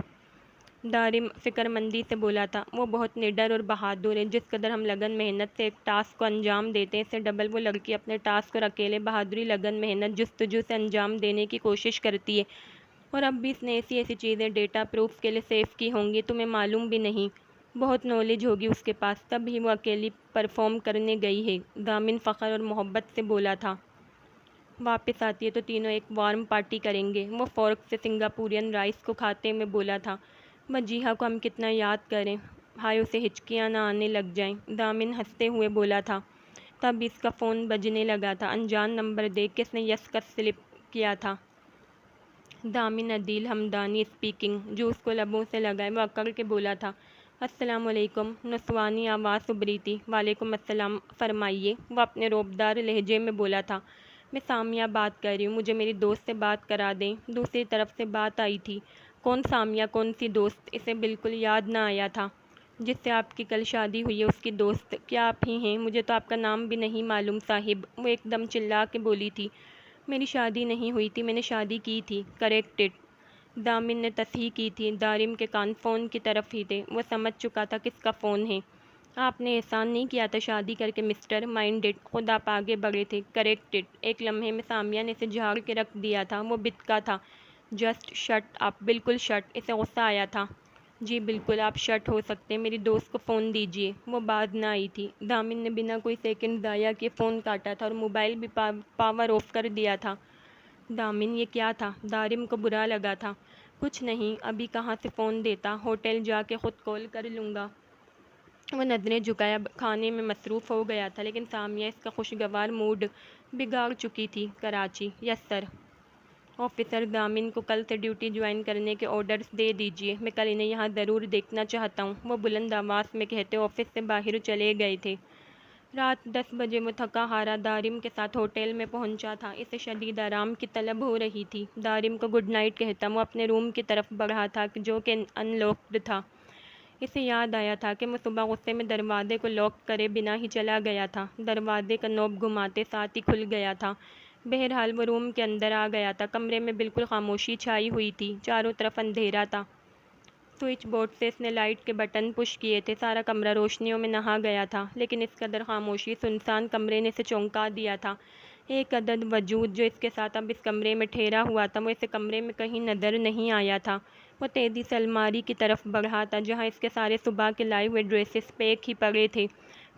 دارم فکر مندی سے بولا تھا۔ وہ بہت نڈر اور بہادر ہے، جس قدر ہم لگن محنت سے ایک ٹاسک کو انجام دیتے ہیں، اس سے ڈبل وہ لڑکی اپنے ٹاسک اور اکیلے بہادری، لگن، محنت، جستجو سے انجام دینے کی کوشش کرتی ہے، اور اب بھی اس نے ایسی چیزیں ڈیٹا پروف کے لیے سیو کی ہوں گی تمہیں معلوم بھی نہیں، بہت نالج ہوگی اس کے پاس، تب ہی وہ اکیلی پرفارم کرنے گئی ہے۔ دامن فخر اور محبت سے بولا تھا۔ واپس آتی ہے تو تینوں ایک وارم پارٹی کریں گے، وہ فورک سے سنگاپورین رائس کو کھاتے ہوئے بولا تھا۔ وجیہہ کو ہم کتنا یاد کریں، ہائے اسے ہچکیاں نہ آنے لگ جائیں، دامن ہنستے ہوئے بولا تھا۔ تب اس کا فون بجنے لگا تھا، انجان نمبر دیکھ کے اس نے یس کا سلپ کیا تھا۔ دامن عدیل ہمدانی اسپیکنگ، جو اس کو لبوں سے لگائے وہ اکڑ کے بولا تھا۔ السلام علیکم، نسوانی آواز ابھری تھی۔ وعلیکم السلام، فرمائیے، وہ اپنے روبدار لہجے میں بولا تھا۔ میں سامیہ بات کر رہی ہوں، مجھے میری دوست سے بات کرا دیں۔ دوسری طرف سے بات آئی تھی۔ کون سامیہ؟ کون سی دوست؟ اسے بالکل یاد نہ آیا تھا۔ جس سے آپ کی کل شادی ہوئی ہے اس کی دوست، کیا آپ ہی ہیں؟ مجھے تو آپ کا نام بھی نہیں معلوم صاحب، وہ ایک دم چلا کے بولی تھی۔ میری شادی نہیں ہوئی تھی، میں نے شادی کی تھی۔ کریکٹڈ، دامن نے تصحیح کی تھی۔ دارم کے کان فون کی طرف ہی تھے، وہ سمجھ چکا تھا کس کا فون ہے۔ آپ نے احسان نہیں کیا تھا شادی کر کے مسٹر مائنڈڈ، خود آپ آگے بڑھے تھے۔ کریکٹڈ، ایک لمحے میں سامیہ نے اسے جھاڑ کے رکھ دیا تھا، وہ بتکا تھا۔ جسٹ شٹ اپ، بالکل شٹ، اسے غصہ آیا تھا۔ جی بالکل آپ شٹ ہو سکتے ہیں، میری دوست کو فون دیجیے۔ وہ باز نہ آئی تھی۔ دامن نے بنا کوئی سیکنڈ ضائع کیے فون کاٹا تھا اور موبائل بھی پاور آف کر دیا تھا۔ دامن یہ کیا تھا؟ دارم کو برا لگا تھا۔ کچھ نہیں، ابھی کہاں سے فون دیتا، ہوٹل جا کے خود کال کر لوں گا۔ وہ نظریں جھکایا کھانے میں مصروف ہو گیا تھا، لیکن سامیہ اس کا خوشگوار موڈ بگاڑ چکی تھی۔ کراچی، یس سر۔ آفیسر، دامن کو کل سے ڈیوٹی جوائن کرنے کے آرڈرز دے دیجیے، میں کل انہیں یہاں ضرور دیکھنا چاہتا ہوں، وہ بلند آواز میں کہتے آفس سے باہر چلے گئے تھے۔ رات 10 بجے وہ تھکا ہارا دارم کے ساتھ ہوٹل میں پہنچا تھا۔ اسے شدید آرام کی طلب ہو رہی تھی۔ دارم کو گڈ نائٹ کہتا وہ اپنے روم کی طرف بڑھا تھا جو کہ ان لاکڈ تھا۔ اسے یاد آیا تھا کہ وہ صبح غصے میں دروازے کو لاک کرے بنا ہی چلا گیا تھا۔ دروازے کا نوب گھماتے ساتھ ہی کھل گیا تھا۔ بہرحال وہ روم کے اندر آ گیا تھا۔ کمرے میں بالکل خاموشی چھائی ہوئی تھی، چاروں طرف اندھیرا تھا۔ سوئچ بورڈ سے اس نے لائٹ کے بٹن پش کیے تھے، سارا کمرہ روشنیوں میں نہا گیا تھا، لیکن اس قدر خاموشی سنسان کمرے نے اسے چونکا دیا تھا۔ ایک عدد وجود جو اس کے ساتھ اب اس کمرے میں ٹھہرا ہوا تھا، وہ اسے کمرے میں کہیں نظر نہیں آیا تھا۔ وہ تیزی سے الماری کی طرف بڑھا تھا جہاں اس کے سارے صبح کے لائے ہوئے ڈریسز پیک ہی پڑے تھے۔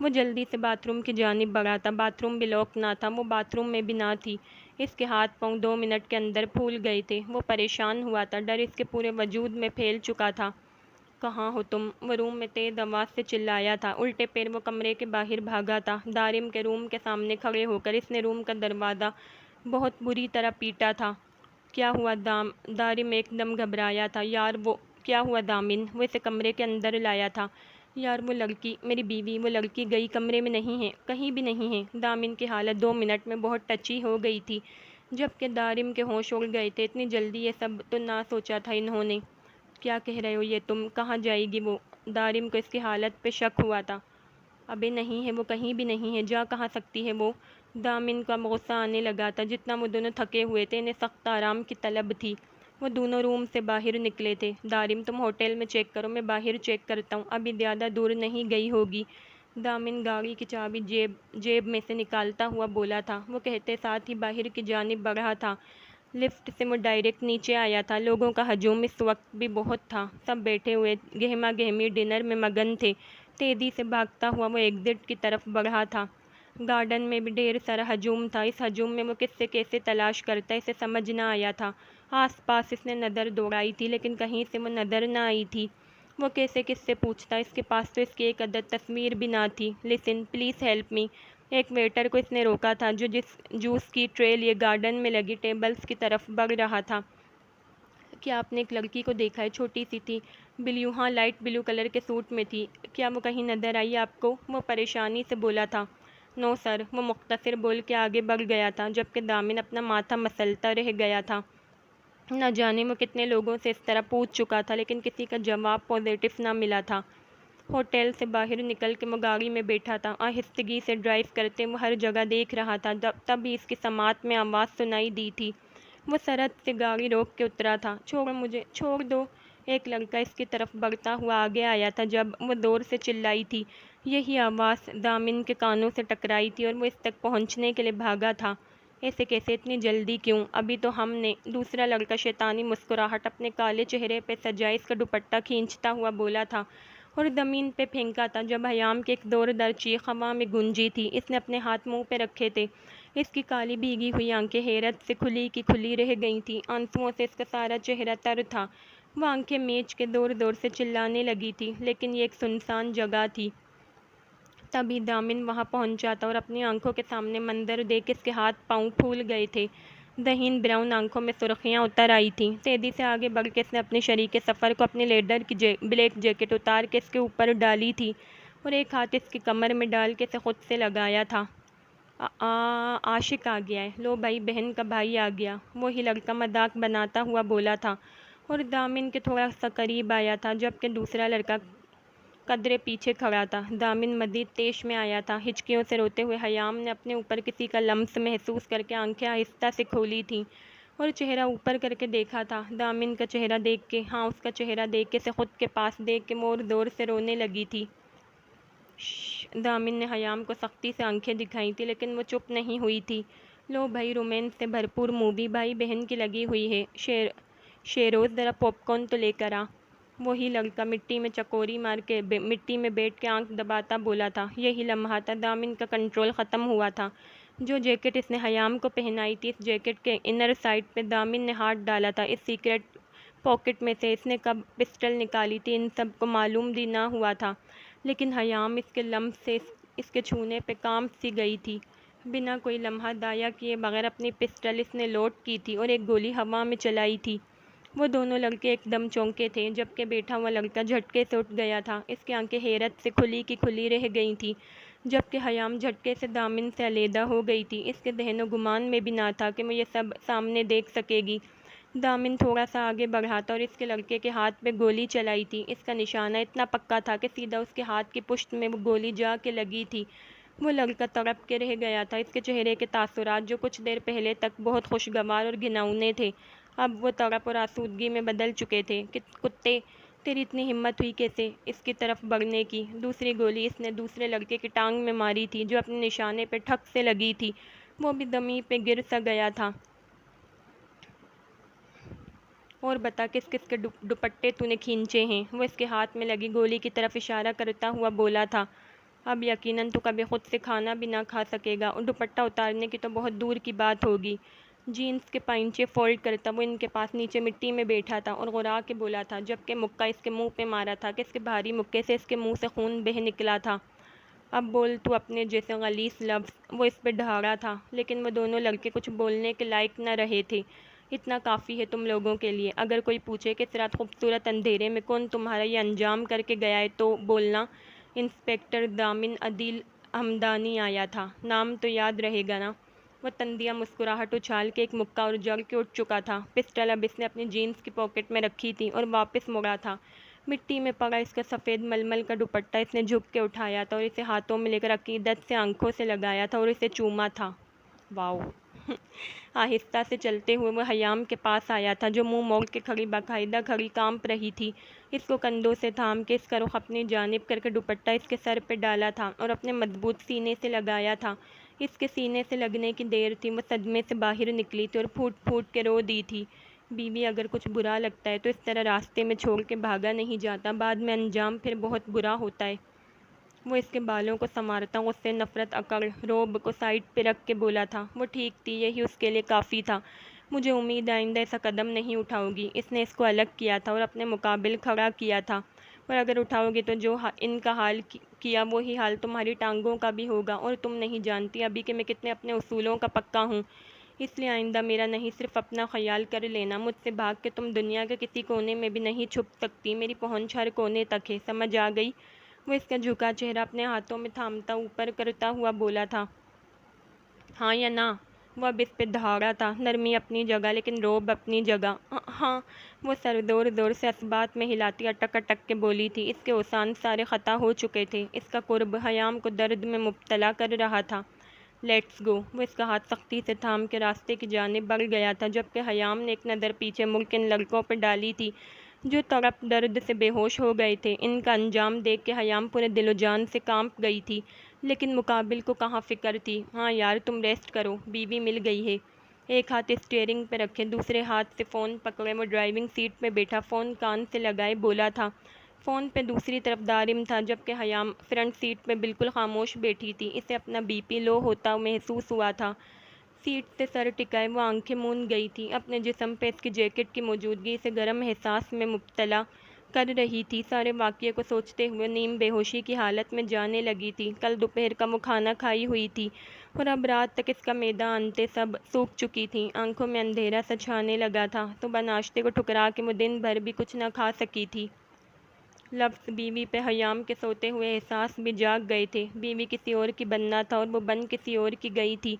وہ جلدی سے باتھ روم کی جانب بڑھا تھا۔ باتھ روم بھی لاک نہ تھا، وہ باتھ روم میں بھی نہ تھی۔ اس کے ہاتھ پاؤں 2 منٹ کے اندر پھول گئے تھے۔ وہ پریشان ہوا تھا، ڈر اس کے پورے وجود میں پھیل چکا تھا۔ کہاں ہو تم؟ وہ روم میں تیز آواز سے چلایا تھا۔ الٹے پیر وہ کمرے کے باہر بھاگا تھا۔ دارم کے روم کے سامنے کھڑے ہو کر اس نے روم کا دروازہ بہت بری طرح پیٹا تھا۔ کیا ہوا دارم ایک دم گھبرایا تھا۔ یار وہ کیا ہوا دامن؟ وہ اسے کمرے کے اندر لایا تھا۔ یار وہ لڑکی، میری بیوی، وہ لڑکی گئی کمرے میں نہیں ہے، کہیں بھی نہیں ہے۔ دامن کی حالت 2 منٹ میں بہت ٹچی ہو گئی تھی، جبکہ دارم کے ہوش اڑ گئے تھے۔ اتنی جلدی یہ سب تو نہ سوچا تھا انہوں نے۔ کیا کہہ رہے ہو یہ تم؟ کہاں جائے گی وہ؟ دارم کو اس کی حالت پہ شک ہوا تھا۔ ابے نہیں ہے، وہ کہیں بھی نہیں ہے، جا کہاں سکتی ہے وہ؟ دامن کو اب غصہ آنے لگا تھا۔ جتنا وہ دونوں تھکے ہوئے تھے، انہیں سخت آرام کی طلب تھی۔ وہ دونوں روم سے باہر نکلے تھے۔ دارم تم ہوٹل میں چیک کرو، میں باہر چیک کرتا ہوں، ابھی زیادہ دور نہیں گئی ہوگی۔ دامن گاڑی کی چابی جیب میں سے نکالتا ہوا بولا تھا۔ وہ کہتے ساتھ ہی باہر کی جانب بڑھا تھا۔ لفٹ سے وہ ڈائریکٹ نیچے آیا تھا۔ لوگوں کا ہجوم اس وقت بھی بہت تھا، سب بیٹھے ہوئے گہما گہمی ڈنر میں مگن تھے۔ تیزی سے بھاگتا ہوا وہ ایگزٹ کی طرف بڑھا تھا۔ گارڈن میں بھی ڈھیر سارا ہجوم تھا۔ اس ہجوم میں وہ کس سے کیسے تلاش کرتا، اسے سمجھ نہ آیا تھا۔ آس پاس اس نے نظر دوڑائی تھی، لیکن کہیں سے وہ نظر نہ آئی تھی۔ وہ کیسے کس سے پوچھتا، اس کے پاس تو اس کی ایک عدد تصویر بھی نہ تھی۔ لسن پلیز ہیلپ می، ایک ویٹر کو اس نے روکا تھا جو جوس کی ٹرے لیے گارڈن میں لگی ٹیبلز کی طرف بڑھ رہا تھا۔ کیا آپ نے ایک لڑکی کو دیکھا ہے؟ چھوٹی سی تھی، بلیو، ہاں لائٹ بلیو کلر کے سوٹ میں تھی، کیا وہ کہیں نظر آئی آپ کو؟ وہ پریشانی سے بولا تھا۔ نو سر، وہ مختصر بول کے آگے بڑھ گیا تھا، جبکہ دامن اپنا ماتھا مسلتا رہ گیا تھا۔ نہ جانے وہ کتنے لوگوں سے اس طرح پوچھ چکا تھا، لیکن کسی کا جواب پازیٹو نہ ملا تھا۔ ہوٹل سے باہر نکل کے وہ گاڑی میں بیٹھا تھا۔ آہستگی سے ڈرائیو کرتے وہ ہر جگہ دیکھ رہا تھا، تب اس کی سماعت میں آواز سنائی دی تھی۔ وہ سرعت سے گاڑی روک کے اترا تھا۔ چھوڑو مجھے، چھوڑ دو، ایک لڑکا اس کی طرف بڑھتا ہوا آگے آیا تھا جب وہ زور سے چلائی تھی۔ یہی آواز دامن کے کانوں سے ٹکرائی تھی اور وہ اس تک پہنچنے کے لیے بھاگا تھا۔ ایسے کیسے، اتنی جلدی کیوں؟ ابھی تو ہم نے، دوسرا لڑکا شیطانی مسکراہٹ اپنے کالے چہرے پہ سجائے اس کا دوپٹہ کھینچتا ہوا بولا تھا اور زمین پہ پھینکا تھا جب حیام کی ایک زوردار چیخ ہوا میں گونجی تھی۔ اس نے اپنے ہاتھ منہ پہ رکھے تھے۔ اس کی کالی بھیگی ہوئی آنکھیں حیرت سے کھلی کی کھلی رہ گئی تھیں، آنسوؤں سے اس کا سارا چہرہ تر تھا۔ وہ آنکھیں میچ کے زور زور سے چلانے لگی تھی، لیکن یہ ایک سنسان جگہ تھی۔ تبھی دامن وہاں پہنچا تھا اور اپنی آنکھوں کے سامنے منظر دیکھ اس کے ہاتھ پاؤں پھول گئے تھے۔ دہین براؤن آنکھوں میں سرخیاں اتر آئی تھیں۔ تیزی سے آگے بڑھ کے اس نے اپنے شریک سفر کو اپنی لیدر کی بلیک جیکٹ اتار کے اس کے اوپر ڈالی تھی اور ایک ہاتھ اس کی کمر میں ڈال کے اسے خود سے لگایا تھا۔ عاشق آ گیا ہے، لو بھائی، بہن کا بھائی آ گیا، وہی لڑکا مذاق بناتا ہوا بولا تھا اور دامن کے تھوڑا سا قریب آیا تھا، جبکہ دوسرا لڑکا قدرے پیچھے کھڑا تھا۔ دامن مزید طیش میں آیا تھا۔ ہچکیوں سے روتے ہوئے حیام نے اپنے اوپر کسی کا لمس محسوس کر کے آنکھیں آہستہ سے کھولی تھیں اور چہرہ اوپر کر کے دیکھا تھا۔ دامن کا چہرہ دیکھ کے، ہاں اس کا چہرہ دیکھ کے، اسے خود کے پاس دیکھ کے وہ زور سے رونے لگی تھی۔ دامن نے حیام کو سختی سے آنکھیں دکھائی تھی لیکن وہ چپ نہیں ہوئی تھی۔ لو بھائی، رومانس سے بھرپور مووی بھائی بہن کی لگی ہوئی ہے۔ شیروز ذرا پاپ کارن تو لے کر آ۔ وہی لڑکا مٹی میں چکوری مار کے مٹی میں بیٹھ کے آنکھ دباتا بولا تھا۔ یہی لمحہ تھا دامن کا کنٹرول ختم ہوا تھا۔ جو جیکٹ اس نے حیام کو پہنائی تھی، اس جیکٹ کے انر سائڈ پہ دامن نے ہاتھ ڈالا تھا۔ اس سیکرٹ پاکٹ میں سے اس نے کب پسٹل نکالی تھی ان سب کو معلوم بھی نہ ہوا تھا، لیکن حیام اس کے لمس سے، اس کے چھونے پہ کانپ سی گئی تھی۔ بنا کوئی لمحہ ضائع کیے بغیر اپنی پسٹل اس نے لوڈ کی تھی اور ایک گولی ہوا میں چلائی تھی۔ وہ دونوں لڑکے ایک دم چونکے تھے، جبکہ بیٹھا ہوا لڑکا جھٹکے سے اٹھ گیا تھا۔ اس کی آنکھیں حیرت سے کھلی کی کھلی رہ گئی تھیں، جبکہ حیام جھٹکے سے دامن سے علیحدہ ہو گئی تھی۔ اس کے ذہن و گمان میں بھی نہ تھا کہ وہ یہ سب سامنے دیکھ سکے گی۔ دامن تھوڑا سا آگے بڑھا تھا اور اس کے لڑکے کے ہاتھ پہ گولی چلائی تھی۔ اس کا نشانہ اتنا پکا تھا کہ سیدھا اس کے ہاتھ کی پشت میں وہ گولی جا کے لگی تھی۔ وہ لڑکا تڑپ کے رہ گیا تھا۔ اس کے چہرے کے تاثرات جو کچھ دیر پہلے تک بہت خوشگوار اور گھناؤنے تھے، اب وہ تڑپ اور آسودگی میں بدل چکے تھے۔ کتے، تیری اتنی ہمت ہوئی کیسے اس کی طرف بڑھنے کی؟ دوسری گولی اس نے دوسرے لڑکے کی ٹانگ میں ماری تھی جو اپنے نشانے پہ ٹھک سے لگی تھی۔ وہ بھی زمین پہ گر سا گیا تھا۔ اور بتا کس کس کے دوپٹے تو نے کھینچے ہیں؟ وہ اس کے ہاتھ میں لگی گولی کی طرف اشارہ کرتا ہوا بولا تھا۔ اب یقیناً تو کبھی خود سے کھانا بھی نہ کھا سکے گا، اور دوپٹہ اتارنے کی تو بہت دور کی بات ہوگی۔ جینس کے پائنچے فولڈ کرتا وہ ان کے پاس نیچے مٹی میں بیٹھا تھا اور غرا کے بولا تھا، جبکہ مکہ اس کے منہ پہ مارا تھا کہ اس کے بھاری مکے سے اس کے منہ سے خون بہہ نکلا تھا۔ اب بول تو اپنے جیسے غلیظ لفظ۔ وہ اس پہ ڈھاڑا تھا، لیکن وہ دونوں لڑکے کچھ بولنے کے لائق نہ رہے تھے۔ اتنا کافی ہے تم لوگوں کے لیے۔ اگر کوئی پوچھے کہ اس رات خوبصورت اندھیرے میں کون تمہارا یہ انجام کر کے گیا ہے تو بولنا، انسپکٹر دامن عدیل ہمدانی آیا تھا۔ نام تو یاد رہے گا نا؟ وہ تندیہ مسکراہٹ اچھال کے ایک مکہ اور جڑ کے اٹھ چکا تھا۔ پسٹل اب اس نے اپنی جینس کی پاکٹ میں رکھی تھی اور واپس مڑا تھا۔ مٹی میں پڑا اس کا سفید ململ کا دوپٹہ اس نے جھک کے اٹھایا تھا اور اسے ہاتھوں میں لے کر عقیدت سے آنکھوں سے لگایا تھا اور اسے چوما تھا۔ واؤ! آہستہ سے چلتے ہوئے وہ حیام کے پاس آیا تھا جو منہ موڑ کے کھڑی، باقاعدہ کھڑی، کانپ رہی تھی۔ اس کو کندھوں سے تھام کے اس کا رخ اپنی جانب کر کے دوپٹہ اس کے سر پہ ڈالا تھا اور اپنے مضبوط سینے سے لگایا تھا۔ اس کے سینے سے لگنے کی دیر تھی، وہ صدمے سے باہر نکلی تھی اور پھوٹ پھوٹ کے رو دی تھی۔ بیوی اگر کچھ برا لگتا ہے تو اس طرح راستے میں چھوڑ کے بھاگا نہیں جاتا، بعد میں انجام پھر بہت برا ہوتا ہے۔ وہ اس کے بالوں کو سنوارتا غصے، نفرت، اکڑ، رعب کو سائڈ پہ رکھ کے بولا تھا۔ وہ ٹھیک تھی، یہی اس کے لیے کافی تھا۔ مجھے امید ہے آئندہ ایسا قدم نہیں اٹھاؤ گی۔ اس نے اس کو الگ کیا تھا اور اپنے مقابل کھڑا کیا تھا۔ اور اگر اٹھاؤ گی تو جو ان کا حال کیا وہی حال تمہاری ٹانگوں کا بھی ہوگا، اور تم نہیں جانتی ابھی کہ میں کتنے اپنے اصولوں کا پکا ہوں۔ اس لیے آئندہ میرا نہیں صرف اپنا خیال کر لینا، مجھ سے بھاگ کے تم دنیا کے کسی کونے میں بھی نہیں چھپ سکتی، میری پہنچ ہر کونے تک ہے، سمجھ آ گئی؟ وہ اس کا جھکا چہرہ اپنے ہاتھوں میں تھامتا اوپر کرتا ہوا بولا تھا۔ ہاں یا نہ؟ وہ اب اس پہ دھاڑا تھا، نرمی اپنی جگہ لیکن رعب اپنی جگہ۔ ہاں، وہ سر زور زور سے اسبات میں ہلاتی اٹک اٹک کے بولی تھی۔ اس کے اوسان سارے خطا ہو چکے تھے۔ اس کا قرب حیام کو درد میں مبتلا کر رہا تھا۔ Let's go. وہ اس کا ہاتھ سختی سے تھام کے راستے کی جانب بڑھ گیا تھا، جبکہ حیام نے ایک نظر پیچھے مڑ کے ان لڑکوں پہ ڈالی تھی جو تڑپ درد سے بے ہوش ہو گئے تھے۔ ان کا انجام دیکھ کے حیام پورے دل و جان سے کانپ گئی تھی، لیکن مقابل کو کہاں فکر تھی۔ ہاں یار، تم ریسٹ کرو، بیوی مل گئی ہے۔ ایک ہاتھ اسٹیئرنگ پہ رکھے، دوسرے ہاتھ سے فون پکڑے وہ ڈرائیونگ سیٹ پہ بیٹھا، فون کان سے لگائے بولا تھا۔ فون پہ دوسری طرف دارم تھا، جبکہ حیام فرنٹ سیٹ پہ بالکل خاموش بیٹھی تھی۔ اسے اپنا بی پی لو ہوتا محسوس ہوا تھا۔ سیٹ سے سر ٹکائے وہ آنکھیں موند گئی تھی۔ اپنے جسم پہ اس کی جیکٹ کی موجودگی اسے گرم احساس میں مبتلا کر رہی تھی۔ سارے واقعے کو سوچتے ہوئے نیم بے ہوشی کی حالت میں جانے لگی تھی۔ کل دوپہر کا وہ کھانا کھائی ہوئی تھی اور اب رات تک اس کا معدہ آنتیں سب سوکھ چکی تھیں۔ آنکھوں میں اندھیرا سا چھانے لگا تھا۔ صبح ناشتے کو ٹھکرا کے وہ دن بھر بھی کچھ نہ کھا سکی تھی۔ لفظ بیوی پہ حیام کے سوتے ہوئے احساس بھی جاگ گئے تھے۔ بیوی کسی اور کی بننا تھا اور وہ بن کسی اور کی گئی تھی۔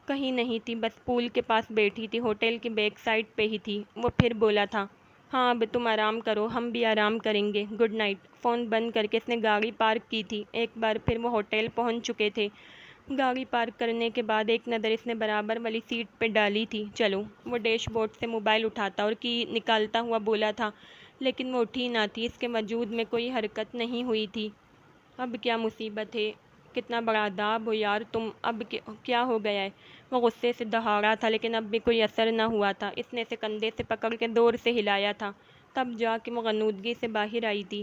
کہیں نہیں تھی، بس پول کے پاس بیٹھی تھی، ہوٹل کی بیک سائڈ پہ ہی تھی۔ وہ پھر بولا تھا، ہاں اب تم آرام کرو، ہم بھی آرام کریں گے، گڈ نائٹ۔ فون بند کر کے اس نے گاڑی پارک کی تھی۔ ایک بار پھر وہ ہوٹل پہنچ چکے تھے۔ گاڑی پارک کرنے کے بعد ایک نظر اس نے برابر والی سیٹ پہ ڈالی تھی۔ چلو، وہ ڈیش بورڈ سے موبائل اٹھاتا اور کی نکالتا ہوا بولا تھا، لیکن وہ اٹھی نہ تھی، اس کے وجود میں کوئی حرکت نہیں ہوئی تھی۔ اب کیا مصیبت ہے؟ کتنا بڑا عذاب ہو یار تم، اب کیا ہو گیا ہے؟ وہ غصے سے دہاڑا تھا، لیکن اب بھی کوئی اثر نہ ہوا تھا۔ اس نے اسے کندھے سے پکڑ کے زور سے ہلایا تھا، تب جا کے وہ غنودگی سے باہر آئی تھی۔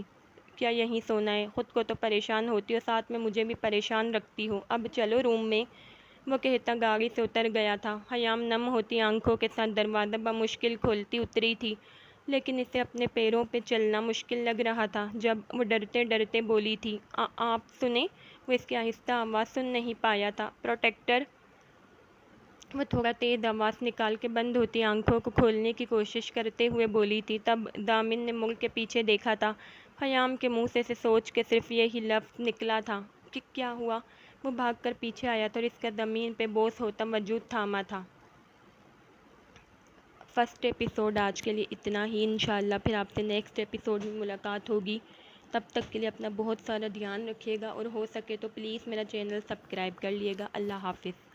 کیا یہیں سونا ہے؟ خود کو تو پریشان ہوتی ہو، ساتھ میں مجھے بھی پریشان رکھتی ہو، اب چلو روم میں۔ وہ کہتا گاڑی سے اتر گیا تھا۔ خیام نم ہوتی آنکھوں کے ساتھ دروازہ بمشکل کھولتی اتری تھی، لیکن اسے اپنے پیروں پہ چلنا مشکل لگ رہا تھا۔ جب وہ ڈرتے ڈرتے بولی تھی، آپ سنیں؟ وہ اس کی آہستہ آواز سن نہیں پایا تھا۔ پروٹیکٹر۔ وہ تھوڑا تیز آواز نکال کے بند ہوتی آنکھوں کو کھولنے کی کوشش کرتے ہوئے بولی تھی۔ تب دامن نے مڑ کے پیچھے دیکھا تھا۔ خیام کے منہ سے سوچ کے صرف یہی لفظ نکلا تھا کہ کیا ہوا؟ وہ بھاگ کر پیچھے آیا تھا اور اس کا زمین پہ بوس ہوتا وجود تھاما تھا۔ فرسٹ ایپیسوڈ آج کے لیے اتنا ہی، انشاءاللہ پھر آپ سے نیکسٹ ایپیسوڈ میں ملاقات ہوگی۔ تب تک کے لیے اپنا بہت سارا دھیان رکھیے گا، اور ہو سکے تو پلیز میرا چینل سبسکرائب کر لیے گا۔ اللہ حافظ۔